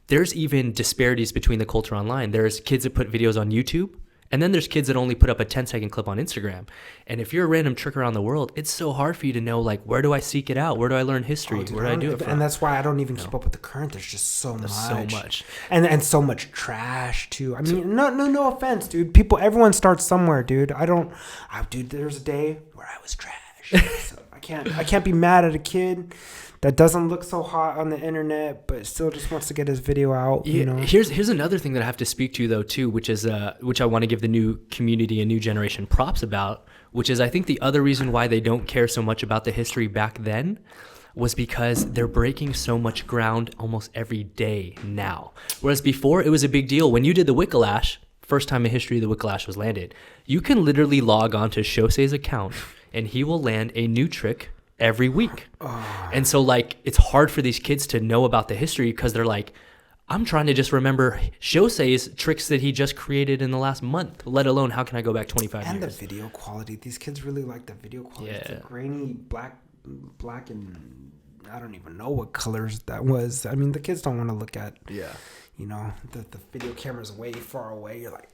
there's even disparities between the culture online. There's kids that put videos on YouTube, and then there's kids that only put up a 10-second clip on Instagram. And if you're a random trick around the world, it's so hard for you to know, like, where do I seek it out? Where do I learn history? Where do I do it from? And that's why I don't even keep up with the current. There's just so much. so much. And so much trash, too. I mean, no offense, dude. Everyone starts somewhere, dude. Dude, there's a day where I was trash. So I can't be mad at a kid that doesn't look so hot on the internet, but still just wants to get his video out. Yeah, You know, here's another thing that I have to speak to, though, too, which I want to give the new community and new generation props about, which is I think the other reason why they don't care so much about the history back then was because they're breaking so much ground almost every day now. Whereas before, it was a big deal. When you did the Wikkelash, first time in history the Wikkelash was landed, you can literally log on to Shosei's account, and he will land a new trick every week. And so, like, it's hard for these kids to know about the history because they're like, I'm trying to just remember Shosei's tricks that he just created in the last month, let alone how can I go back 25 years. and the video quality. These kids really like the video quality. Yeah. It's a grainy black and I don't even know what colors that was. I mean, the kids don't want to look at, you know, the video camera's way far away. You're like,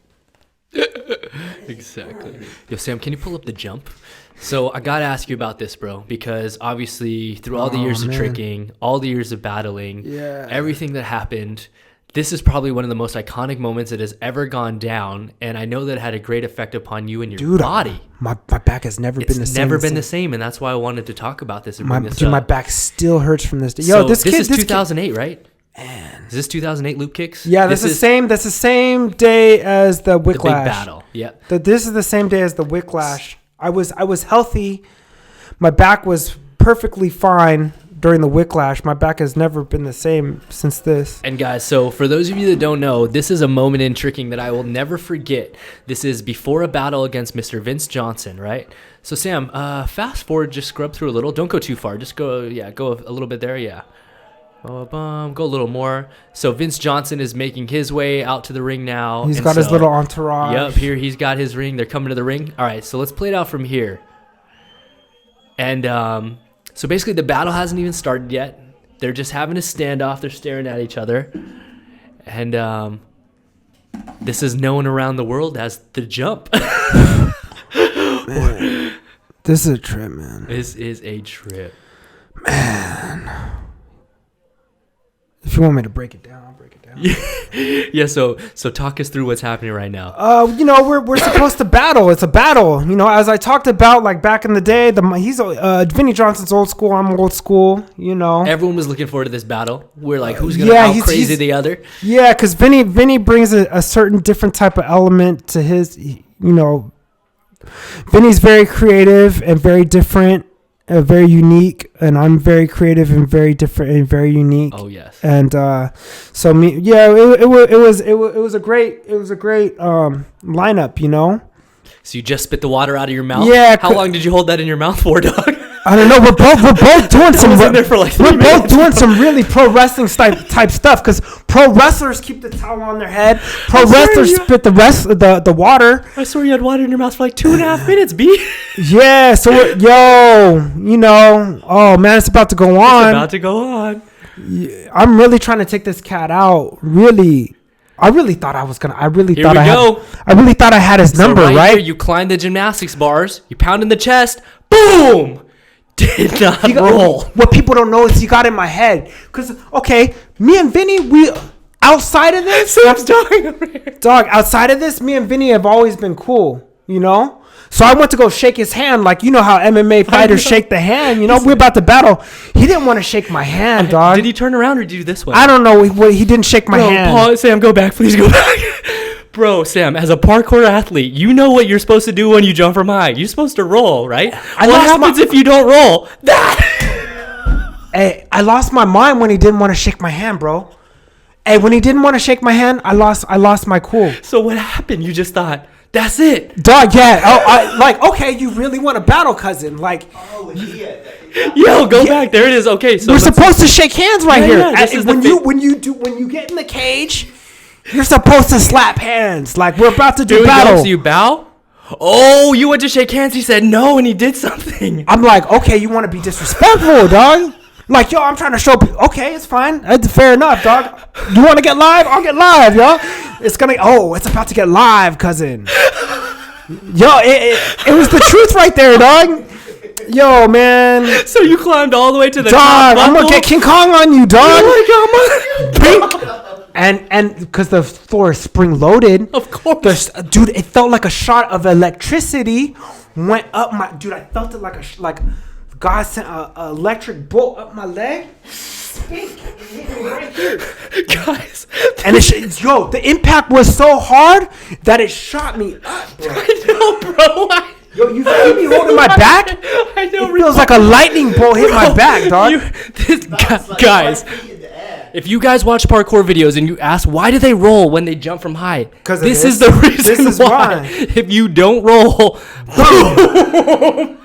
Exactly. Yo, Sam, can you pull up the jump? So I got to ask you about this, bro, because obviously through all the years of tricking, all the years of battling, everything that happened, this is probably one of the most iconic moments that has ever gone down. And I know that it had a great effect upon you and your body. My back has never been the It's same. never been the same. And that's why I wanted to talk about this and bring this Dude, up. my back still hurts from this. Yo, So this is kid, 2008, right? Man. Is this 2008 Loopkicks? Yeah, that's the same day as the Wikkelash. The big battle. Yeah. This is the same day as the Wikkelash. I was healthy. My back was perfectly fine during the Wikkelash. My back has never been the same since this. And guys, so for those of you that don't know, this is a moment in tricking that I will never forget. This is before a battle against Mr. Vince Johnson, right? So Sam, fast forward, just scrub through a little. Don't go too far. Just go a little bit there. Yeah. Go a little more. So Vince Johnson is making his way out to the ring now. He's got his little entourage. Yep, here he's got his ring. They're coming to the ring. All right, so let's play it out from here. And so basically the battle hasn't even started yet. They're just having a standoff. They're staring at each other. And this is known around the world as the jump. Man, this is a trip, man. This is a trip. Man. If you want me to break it down, I'll break it down. Yeah, so talk us through what's happening right now. You know, we're supposed to battle. It's a battle. You know, as I talked about, like back in the day, Vinny Johnson's old school. I'm old school. You know, Everyone was looking forward to this battle. We're like, who's gonna out crazy the other? Yeah, because Vinny brings a certain different type of element to his. You know, Vinny's very creative and very different. Very unique, and I'm very creative and very different and very unique. Oh yes. And so it was a great lineup, you know. So you just spit the water out of your mouth? Yeah. How long did you hold that in your mouth for, dog? I don't know. We're both doing some. was in there for like 3 we're minutes. both doing some really pro wrestling type stuff because pro wrestlers keep the towel on their head. Pro wrestlers spit the water. I swear you had water in your mouth for like 2.5 minutes, B. Yeah. So you know, oh man, it's about to go on. It's about to go on. I'm really trying to take this cat out. Really. I really thought I was gonna. I really thought I had his number, right? Right? Here, you climb the gymnastics bars. You pound in the chest. Boom. did not roll. What people don't know is he got in my head. Because, okay, me and Vinny, we... Outside of this... Sam's dying over here. Dog, outside of this, me and Vinny have always been cool, you know? So I went to go shake his hand, like, you know how MMA fighters shake the hand, you know? We're about to battle. He didn't want to shake my hand, dog. Did he turn around or did he do this way? I don't know. He didn't shake my hand. Pause, Sam, go back. Please go back. Bro, Sam, as a parkour athlete, you know what you're supposed to do when you jump from high. You're supposed to roll, right? What happens if you don't roll? Hey, I lost my mind when he didn't want to shake my hand, bro. Hey, when he didn't want to shake my hand, I lost my cool. So what happened? You just thought, that's it. Dog, yeah. Oh, okay, you really want to battle, cousin. Like, yo, go back. There it is. Okay, so we're supposed to shake hands right here. Yeah, when you get in the cage, you're supposed to slap hands. Like, we're about to do battle. So you bow? Oh, you went to shake hands. He said no, and he did something. I'm like, okay, you want to be disrespectful, dog. Like, yo, I'm trying to show people. Okay, it's fine. It's fair enough, dog. You want to get live? I'll get live, yo. It's about to get live, cousin. Yo, it was the truth right there, dog. Yo, man. So you climbed all the way to the top. Dog, I'm going to get King Kong on you, dog. Oh, and because the floor is spring loaded. Of course. Dude, it felt like a shot of electricity went up my... Dude, I felt it like God sent an electric bolt up my leg. It hit me right here. Guys. And the impact was so hard that it shot me up, bro. I know, bro. Yo, you feel me holding my back? I know. It feels like a lightning bolt hit my back, dog. Guys, if you guys watch parkour videos and you ask why do they roll when they jump from high, this is the reason this is why. If you don't roll, boom.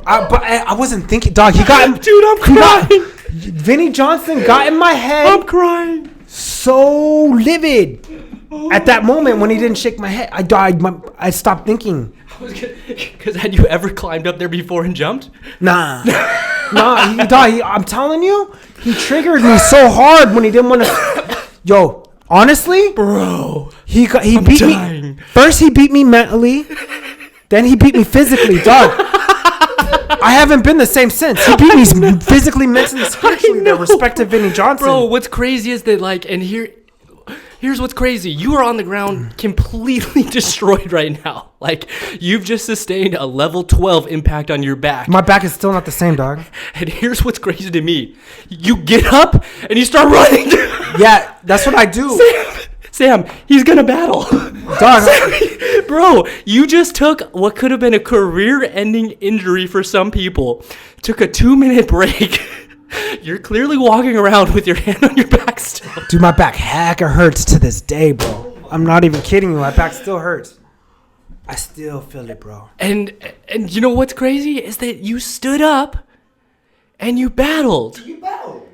But I wasn't thinking, dog. He got... Dude, I'm crying. Vinny Johnson got in my head. I'm crying. So livid. At that moment when he didn't shake my head, I died. I stopped thinking. Because had you ever climbed up there before and jumped? Nah. I'm telling you, he triggered me so hard when he didn't want to... Yo, honestly... Bro. He beat me... First, he beat me mentally. Then he beat me physically, dog. I haven't been the same since. He beat me physically, mentally, spiritually. The respect to Vinny Johnson. Bro, what's crazy is that, like, and here's what's crazy. You are on the ground completely destroyed right now. Like, you've just sustained a level 12 impact on your back. My back is still not the same, dog. And here's what's crazy to me. You get up and you start running. Yeah, that's what I do. Sam, he's gonna battle. Dog. Sam, bro, you just took what could have been a career-ending injury for some people. Took a 2-minute break. You're clearly walking around with your hand on your back still. Dude, my back hecka hurts to this day, bro. I'm not even kidding you. My back still hurts. I still feel it, bro. And you know what's crazy is that you stood up and you battled.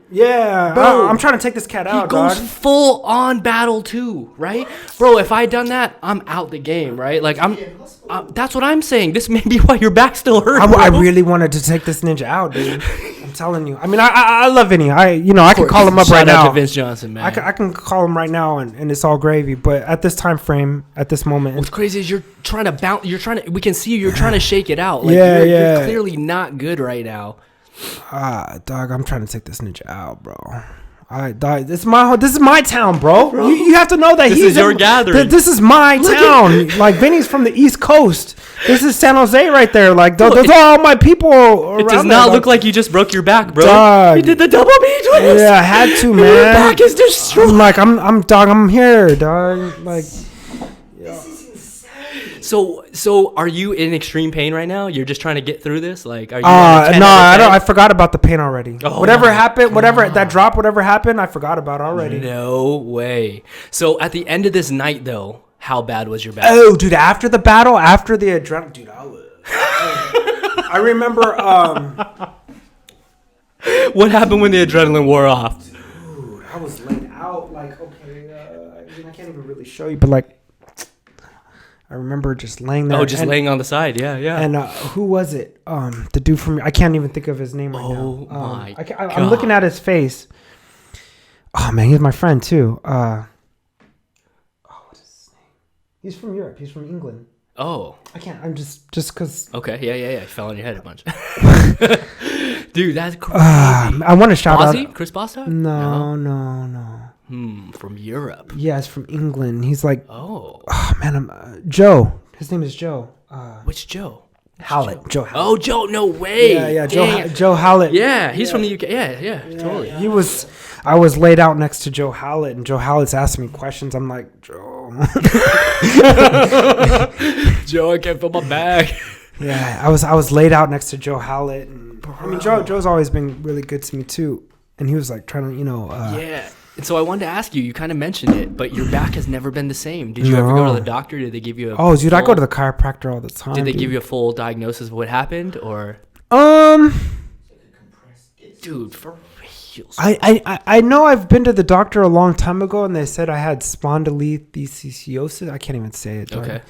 Yeah, bro. I'm trying to take this cat out, dog. He goes full on battle too, right? Bro, if I had done that, I'm out the game, right? Like, that's what I'm saying. This may be why your back still hurts. I really wanted to take this ninja out, dude. I'm telling you. I mean, I love Vinny. I can call him up right now. Shout out to Vince Johnson, man. I can call him right now, and it's all gravy. But at this time frame, at this moment, what's crazy is you're trying to bounce. We can see you're trying to shake it out. Like, yeah. You're clearly not good right now. Dog, I'm trying to take this ninja out, bro. Dog, this is my town, bro. You have to know that this is your gathering. This is my town. Like, Vinny's from the East Coast. This is San Jose right there. Like, those are all my people around. It does not look like you just broke your back, bro. Dog. You did the double B twist. Yeah, I had to, man. Your back is destroyed. I'm like, I'm here, dog. Like, So are you in extreme pain right now? You're just trying to get through this? Like, are you? No, I forgot about the pain already. Oh, whatever happened, whatever happened, I forgot about already. No way. So at the end of this night, though, how bad was your back? Oh, dude, after the battle, after the adrenaline, dude, I remember. What happened when the adrenaline wore off? Dude, I was laid out. Like, okay, I can't even really show you, but like. I remember just laying there. Oh, just laying on the side. Yeah. And who was it? The dude from... I can't even think of his name right now. Oh, my God. I'm looking at his face. Oh, man, he's my friend, too. What is his name? He's from Europe. He's from England. Oh. I can't. I'm just because. Okay. Yeah. You fell on your head a bunch. Dude, that's crazy. I want to shout out. Chris Bosta? No. From Europe. Yeah, it's from England. He's like, Oh. man, I'm Joe. His name is Joe. Which Joe? Hallett. Joe Hallett. Oh, Joe, no way. Yeah. Joe Hallett. Yeah, he's from the UK. Yeah, totally. I was laid out next to Joe Hallett, and Joe Hallett's asking me questions. I'm like, Joe. Joe, I can't feel my back. Yeah, I was laid out next to Joe Hallett, and I mean, Joe's always been really good to me too, and he was like trying to, yeah. And so I wanted to ask you. You kind of mentioned it, but your back has never been the same. Did you ever go to the doctor? Did they give you a? Oh, dude, I go to the chiropractor all the time. Did they give you a full diagnosis of what happened, or? Dude, for real. I know I've been to the doctor a long time ago, and they said I had spondylolisthesiosis. I can't even say it. Okay.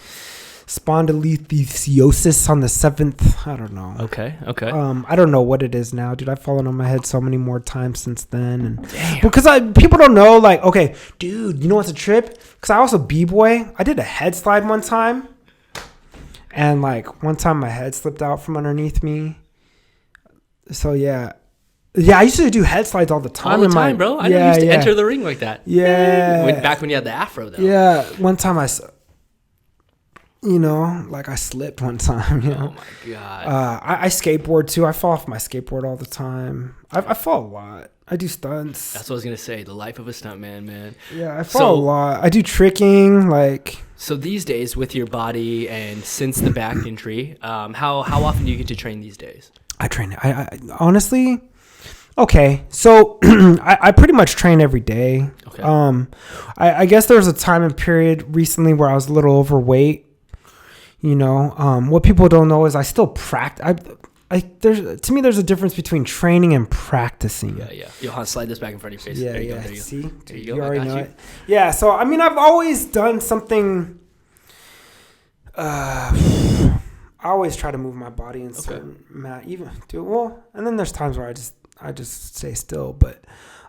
Spondylolisthesiosis on the 7th. I don't know. Okay. I don't know what it is now, dude. I've fallen on my head so many more times since then, and Damn. because people don't know, like, okay, dude, you know what's a trip? Because I also b-boy. I did a head slide one time, and like one time my head slipped out from underneath me. So yeah, I used to do head slides all the time. All the time, bro. I never used to enter the ring like that. Yeah. Back when you had the afro, though. Yeah. One time I slipped one time. Oh my god. I skateboard too. I fall off my skateboard all the time. I fall a lot. I do stunts. That's what I was gonna say. The life of a stuntman, man. Yeah, I fall a lot. I do tricking, like. So these days, with your body and since the back injury, how often do you get to train these days? I train. I honestly. Okay, so I pretty much train every day. Okay. I guess there was a time and period recently where I was a little overweight. What people don't know is I still practice. To me, there's a difference between training and practicing. Yeah. You'll slide this back in front of your face. Yeah, there you yeah. Go, there you See, go. There you go. You already know you. it. Yeah. So I mean, I've always done something. I always try to move my body in certain and then there's times where I just stay still. But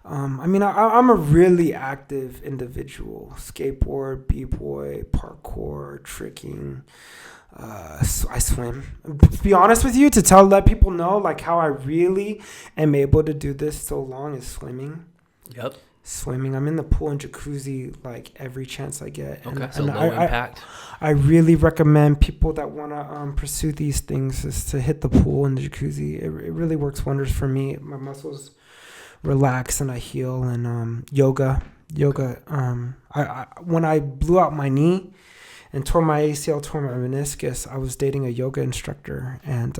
I mean, I'm a really active individual. Skateboard, b-boy, parkour, tricking. I swim. To be honest with you, let people know like how I really am able to do this so long is swimming. Yep. Swimming. I'm in the pool and jacuzzi like every chance I get. Okay. So low impact. I really recommend people that want to pursue these things is to hit the pool and the jacuzzi. It really works wonders for me. My muscles relax and I heal. And yoga. I when I blew out my knee and tore my ACL, tore my meniscus, I was dating a yoga instructor, and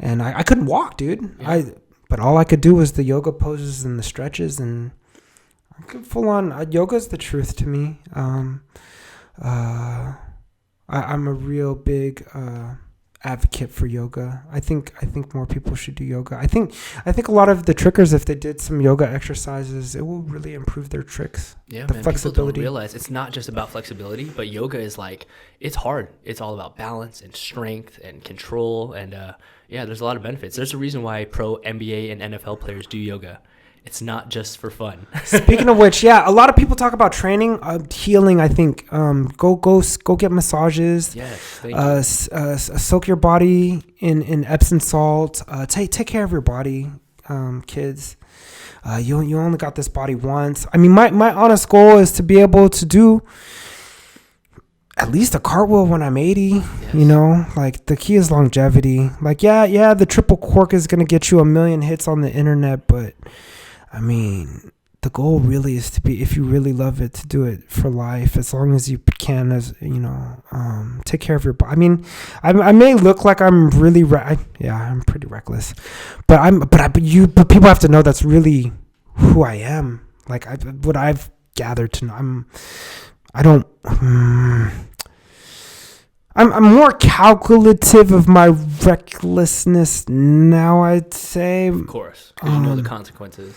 I couldn't walk, dude. Yeah. But all I could do was the yoga poses and the stretches, and I could full on. Yoga's the truth to me. I'm a real big advocate for yoga. I think more people should do yoga. I think a lot of the trickers, if they did some yoga exercises, it will really improve their tricks. Yeah, the flexibility. People don't realize it's not just about flexibility, but yoga is like, it's hard. It's all about balance and strength and control, and there's a lot of benefits. There's a reason why pro NBA and NFL players do yoga. It's not just for fun. Speaking of which, a lot of people talk about training, healing. I think go get massages. Yes, thank you. Soak your body in Epsom salt. Take care of your body, kids. You only got this body once. I mean, my honest goal is to be able to do at least a cartwheel when I'm 80. Yes. Like the key is longevity. Like the triple cork is gonna get you 1 million hits on the internet, but I mean, the goal really is to be, if you really love it, to do it for life, as long as you can, take care of your body. I mean, I may look like I'm really, I'm pretty reckless, but people have to know that's really who I am. Like what I've gathered to know. I'm more calculative of my recklessness now, I'd say. Of course, because you know the consequences.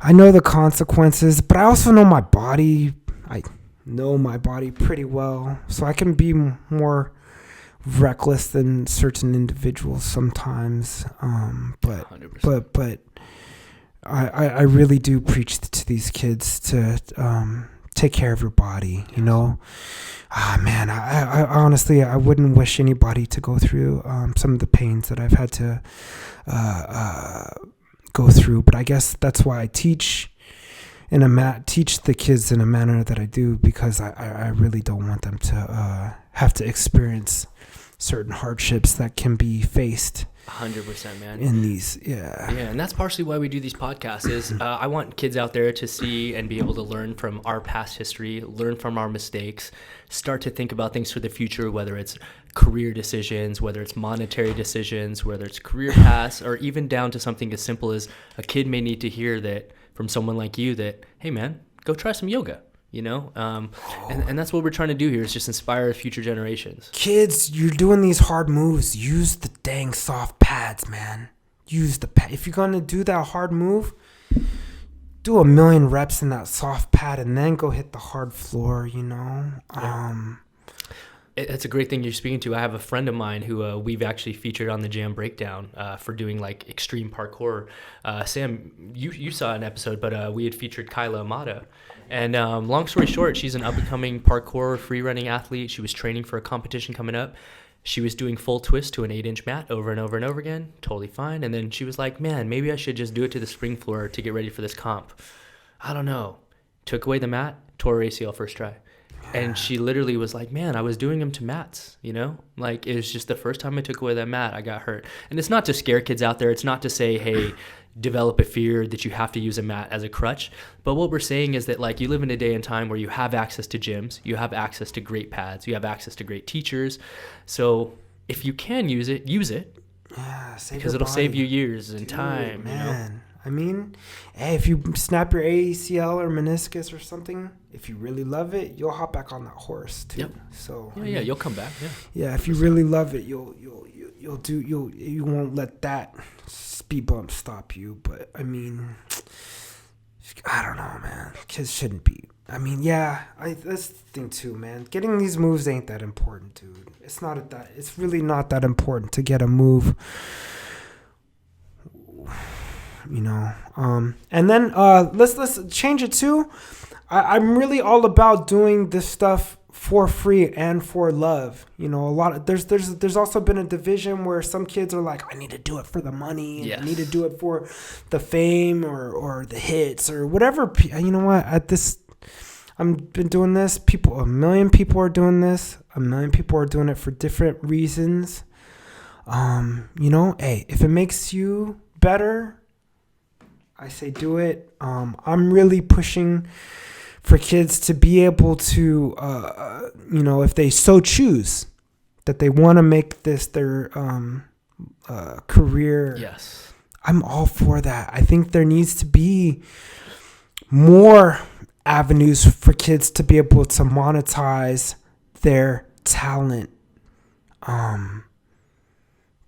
I know the consequences, but I also know my body. I know my body pretty well, so I can be more reckless than certain individuals sometimes. But 100%. I really do preach to these kids to take care of your body, you know. Man, I honestly, I wouldn't wish anybody to go through some of the pains that I've had to go through. But I guess that's why I teach the kids in a manner that I do, because I really don't want them to have to experience certain hardships that can be faced. 100%, man. In these, yeah, and that's partially why we do these podcasts. Is I want kids out there to see and be able to learn from our past history, learn from our mistakes, start to think about things for the future, whether it's career decisions, whether it's monetary decisions, whether it's career paths, or even down to something as simple as a kid may need to hear that from someone like you that, hey man, go try some yoga. You know, and that's what we're trying to do here, is just inspire future generations. Kids, you're doing these hard moves. Use the dang soft pads, man. Use the pad. If you're going to do that hard move, do 1,000,000 reps in that soft pad and then go hit the hard floor, you know? Yeah. It's a great thing you're speaking to. I have a friend of mine who we've actually featured on the Jam Breakdown for doing like extreme parkour. Sam, you saw an episode, but we had featured Kyla Amata. And long story short, she's an up-and-coming parkour free-running athlete. She was training for a competition coming up. She was doing full twist to an 8-inch mat over and over and over again. Totally fine. And then she was like, man, maybe I should just do it to the spring floor to get ready for this comp. I don't know. Took away the mat, tore her ACL first try. And she literally was like, man, I was doing them to mats, you know? Like, it was just the first time I took away that mat, I got hurt. And it's not to scare kids out there. It's not to say, hey, develop a fear that you have to use a mat as a crutch. But what we're saying is that, like, you live in a day and time where you have access to gyms, you have access to great pads, you have access to great teachers. So if you can use it, use it. Yeah, because it'll save you years and time, man. You know? I mean, hey, if you snap your ACL or meniscus or something, if you really love it, you'll hop back on that horse too. Yep. So yeah, you'll come back. Yeah. Yeah, if you really love it, you won't let that speed bump stop you. But I mean, I don't know, man. Kids shouldn't be. I mean, yeah, that's the thing too, man. Getting these moves ain't that important, dude. It's really not that important to get a move. You know, and then let's change it too. I'm really all about doing this stuff for free and for love. You know, there's also been a division where some kids are like, I need to do it for the money, and yes. I need to do it for the fame or the hits or whatever. You know what? I've been doing this. 1 million people are doing this. 1 million people are doing it for different reasons. You know, hey, if it makes you better, I say do it. I'm really pushing for kids to be able to, you know, if they so choose that they want to make this their career. Yes. I'm all for that. I think there needs to be more avenues for kids to be able to monetize their talent.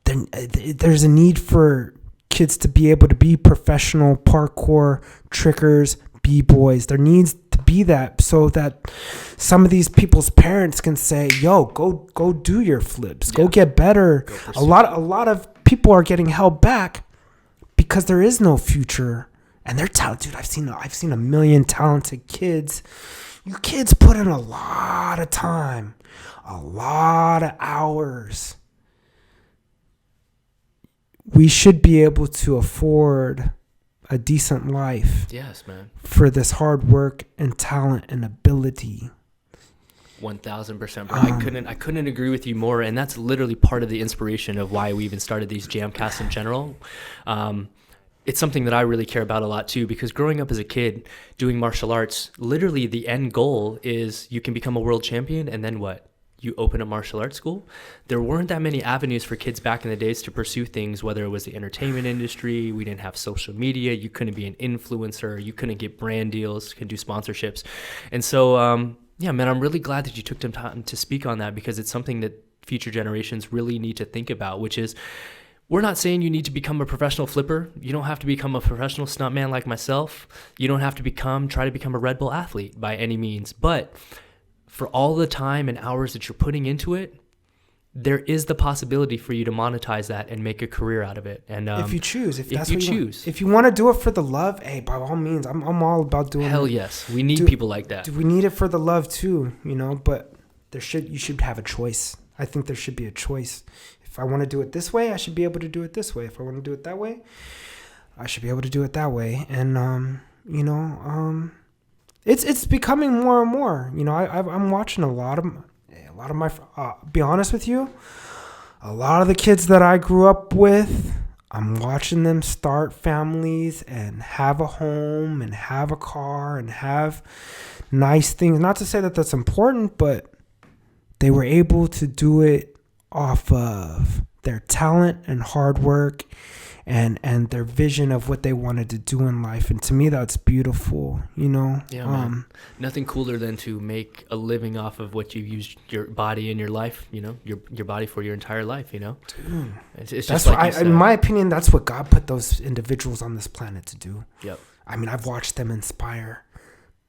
There's a need for kids to be able to be professional parkour trickers, b-boys. There needs to be that, so that some of these people's parents can say, yo, go do your flips, go get better. A lot of people are getting held back because there is no future, and they're talented. Dude, I've seen 1 million talented kids. You kids put in a lot of time, a lot of hours. We should be able to afford a decent life. Yes, man. For this hard work and talent and ability. 1,000%, bro. I couldn't agree with you more, and that's literally part of the inspiration of why we even started these JAMCasts in general. It's something that I really care about a lot too, because growing up as a kid doing martial arts, literally the end goal is you can become a world champion, and then what? You open a martial arts school. There weren't that many avenues for kids back in the days to pursue things, whether it was the entertainment industry. We didn't have social media. You couldn't be an influencer. You couldn't get brand deals, couldn't do sponsorships. And so, yeah, man, I'm really glad that you took some time to speak on that, because it's something that future generations really need to think about, which is, we're not saying you need to become a professional flipper. You don't have to become a professional stuntman like myself. You don't have to try to become a Red Bull athlete by any means. But for all the time and hours that you're putting into it, there is the possibility for you to monetize that and make a career out of it. And if you choose, if that's you what you choose, want. If you want to do it for the love, hey, by all means, I'm all about doing hell it. yes, we need people like that. We need it for the love too, but you should have a choice. I think there should be a choice. If I want to do it this way, I should be able to do it this way. If I want to do it that way, I should be able to do it that way. And it's becoming more and more. I'm watching a lot of my. Be honest with you, a lot of the kids that I grew up with, I'm watching them start families and have a home and have a car and have nice things. Not to say that that's important, but they were able to do it off of their talent and hard work and their vision of what they wanted to do in life. And to me, that's beautiful, Yeah, man. Nothing cooler than to make a living off of what you've used your body in your life, your body for your entire life, Dude. It's just that's like in my opinion, that's what God put those individuals on this planet to do. Yep. I mean, I've watched them inspire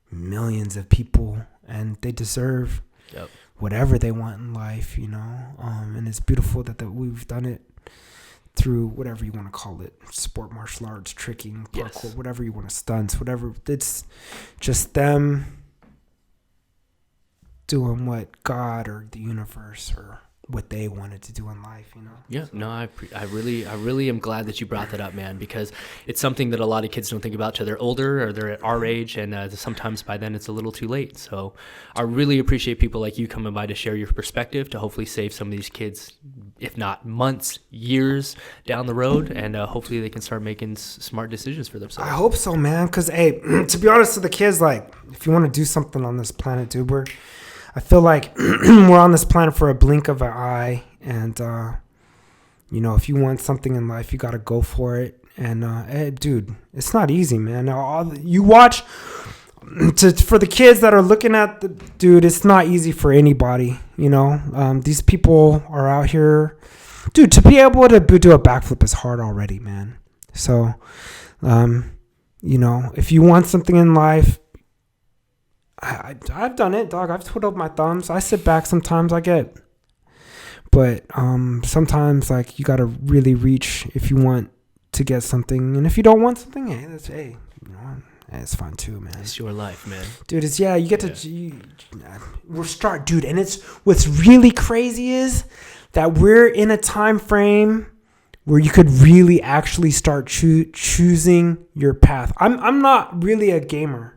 millions of people, and they deserve whatever they want in life, and it's beautiful that we've done it through whatever you want to call it, sport, martial arts, tricking, parkour, whatever you want to, stunts, whatever. It's just them doing what God or the universe or what they wanted to do in life, Yeah, no, I really am glad that you brought that up, man, because it's something that a lot of kids don't think about till they're older or they're at our age, and sometimes by then it's a little too late. So I really appreciate people like you coming by to share your perspective, to hopefully save some of these kids, if not months, years down the road, and hopefully they can start making smart decisions for themselves. I hope so, man, because, hey, to be honest with the kids, like, if you want to do something on this planet, dude, I feel like we're on this planet for a blink of an eye, and if you want something in life, you got to go for it. And hey, dude, it's not easy, man. You watch for the kids that are looking at dude, it's not easy for anybody. These people are out here, dude. To be able to do a backflip is hard already, man. So, if you want something in life, I've done it, dog. I've twiddled my thumbs. I sit back sometimes. But sometimes, like, you gotta really reach if you want to get something, and if you don't want something, hey, it's fun too, man. It's your life, man. Dude, you get to we're dude, and what's really crazy is that we're in a time frame where you could really actually start choosing your path. I'm not really a gamer.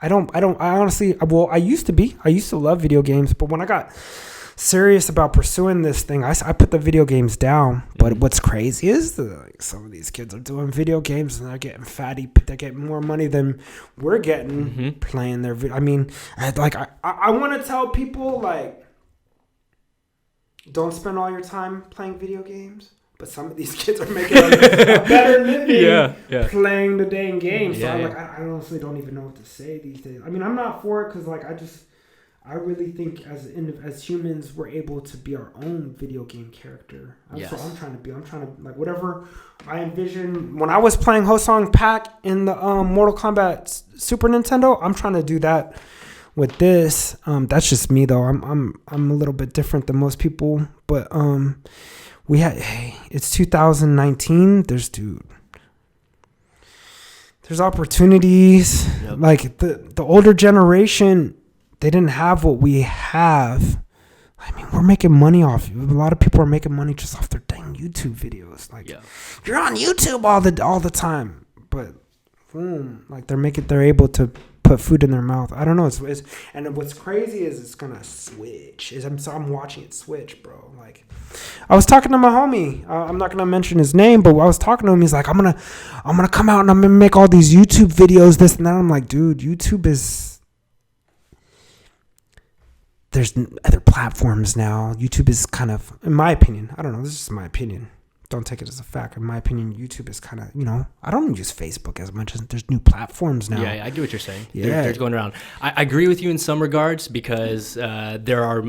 I honestly, I used to be. I used to love video games, but when I got serious about pursuing this thing, I put the video games down. But what's crazy is that some of these kids are doing video games and they're getting fatty. They're getting more money than we're getting playing their video. I mean, I want to tell people, like, don't spend all your time playing video games. But some of these kids are making a better living playing the dang game. So I honestly don't even know what to say these days. I mean, I'm not for it because, like, I really think as humans, we're able to be our own video game character. That's what I'm trying to be. I'm trying to, like, whatever I envision. When I was playing Hosong Pak in the Mortal Kombat Super Nintendo, I'm trying to do that with this. That's just me, though. I'm a little bit different than most people, but it's 2019. There's opportunities. Yep. Like the older generation, they didn't have what we have. I mean, we're making money off. A lot of people are making money just off their dang YouTube videos. Like, you're on YouTube all the time, but boom, like they're able to put food in their mouth. I don't know. It's and what's crazy is it's gonna switch. I'm watching it switch, bro. Like, I was talking to my homie. I'm not gonna mention his name, but I was talking to him. He's like, I'm gonna come out and I'm gonna make all these YouTube videos, this and that. I'm like, dude, YouTube is. There's other platforms now. YouTube is kind of, in my opinion, I don't know. This is just my opinion. Don't take it as a fact. In my opinion, YouTube is kind of, I don't use Facebook as much as there's new platforms now. Yeah, I get what you're saying. Yeah. They're going around. I agree with you in some regards because there are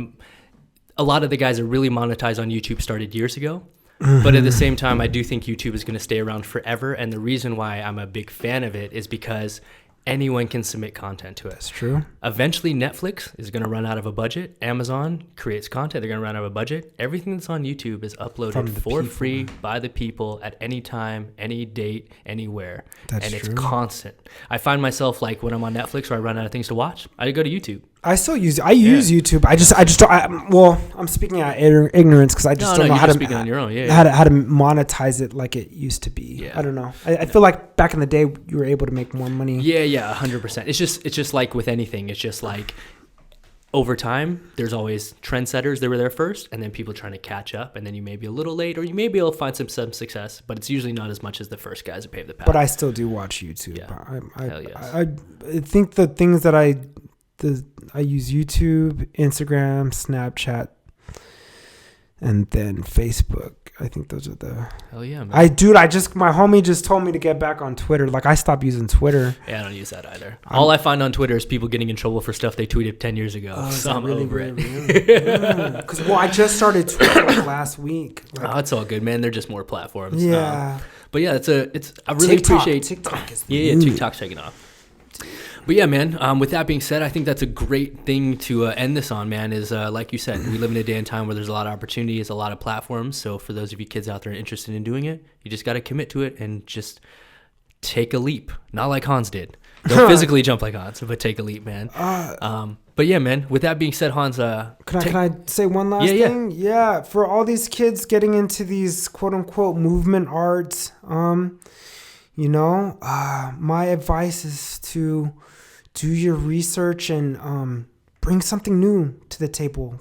a lot of the guys that really monetize on YouTube started years ago. Mm-hmm. But at the same time, I do think YouTube is going to stay around forever. And the reason why I'm a big fan of it is because anyone can submit content to it. That's true. Eventually, Netflix is going to run out of a budget. Amazon creates content. They're going to run out of a budget. Everything that's on YouTube is uploaded for free by the people at any time, any date, anywhere. That's and true. It's constant. I find myself like when I'm on Netflix or I run out of things to watch, I go to YouTube. I still use YouTube. I just don't. I'm speaking out of ignorance because I just don't know how to speaking on your own. how to monetize it like it used to be. Yeah. I don't know. I feel like back in the day you were able to make more money. Yeah, 100%. It's just like with anything. It's just like over time, there's always trendsetters that were there first, and then people trying to catch up, and then you may be a little late, or you may be able to find some success, but it's usually not as much as the first guys that paved the path. But I still do watch YouTube. Yeah. Hell yes. I think the things that I use YouTube, Instagram, Snapchat, and then Facebook. I think those are the. Hell yeah, man. My homie just told me to get back on Twitter. Like I stopped using Twitter. Yeah, I don't use that either. All I find on Twitter is people getting in trouble for stuff they tweeted 10 years ago. Oh, so I'm over it. Because I just started Twitter last week. It's all good, man. They're just more platforms. Yeah. But yeah, I really appreciate TikTok. TikTok's taking off. But yeah, man, with that being said, I think that's a great thing to end this on, man, is like you said, we live in a day and time where there's a lot of opportunities, a lot of platforms. So for those of you kids out there interested in doing it, you just got to commit to it and just take a leap. Not like Hans did. Don't physically jump like Hans, but take a leap, man. But yeah, man, with that being said, Hans, can I say one last thing? Yeah, for all these kids getting into these quote unquote movement arts, my advice is to do your research and bring something new to the table.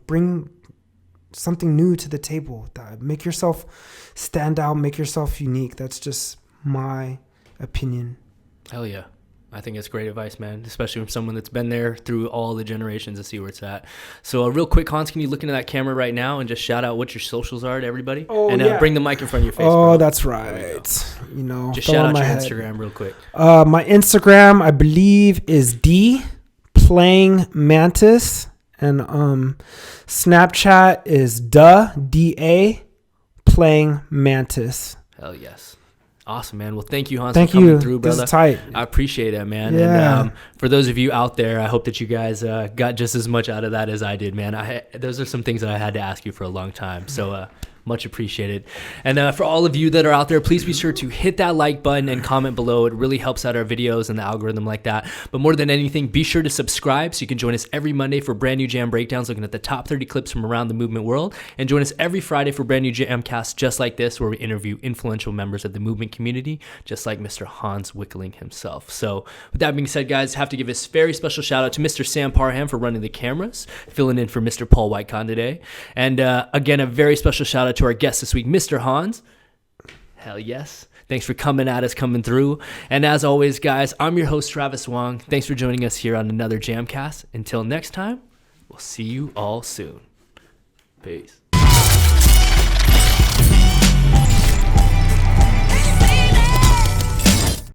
Make yourself stand out. Make yourself unique. That's just my opinion. Hell yeah. I think it's great advice, man, especially from someone that's been there through all the generations to see where it's at. So real quick, Hans, can you look into that camera right now and just shout out what your socials are to everybody? Bring the mic in front of your face, bro. That's right. Just shout out your Instagram real quick. My Instagram, I believe, is Playing Mantis, and Snapchat is DA Playing Mantis. Hell yes. Awesome, man. Well, thank you, Hans, for coming through, brother. This is tight. I appreciate it, man. Yeah. And for those of you out there, I hope that you guys got just as much out of that as I did, man. Those are some things that I had to ask you for a long time. So much appreciated. And for all of you that are out there, please be sure to hit that like button and comment below. It really helps out our videos and the algorithm like that. But more than anything, be sure to subscribe so you can join us every Monday for brand new jam breakdowns, looking at the top 30 clips from around the movement world. And join us every Friday for brand new JAMCast just like this, where we interview influential members of the movement community, just like Mr. Hans Wikkeling himself. So with that being said, guys, have to give a very special shout out to Mr. Sam Parham for running the cameras, filling in for Mr. Paul Whitecon today. And again, a very special shout out to our guest this week, Mr. Hans. Hell yes. Thanks for coming through. And as always, guys, I'm your host, Travis Wong. Thanks for joining us here on another JAMCast. Until next time, we'll see you all soon. Peace.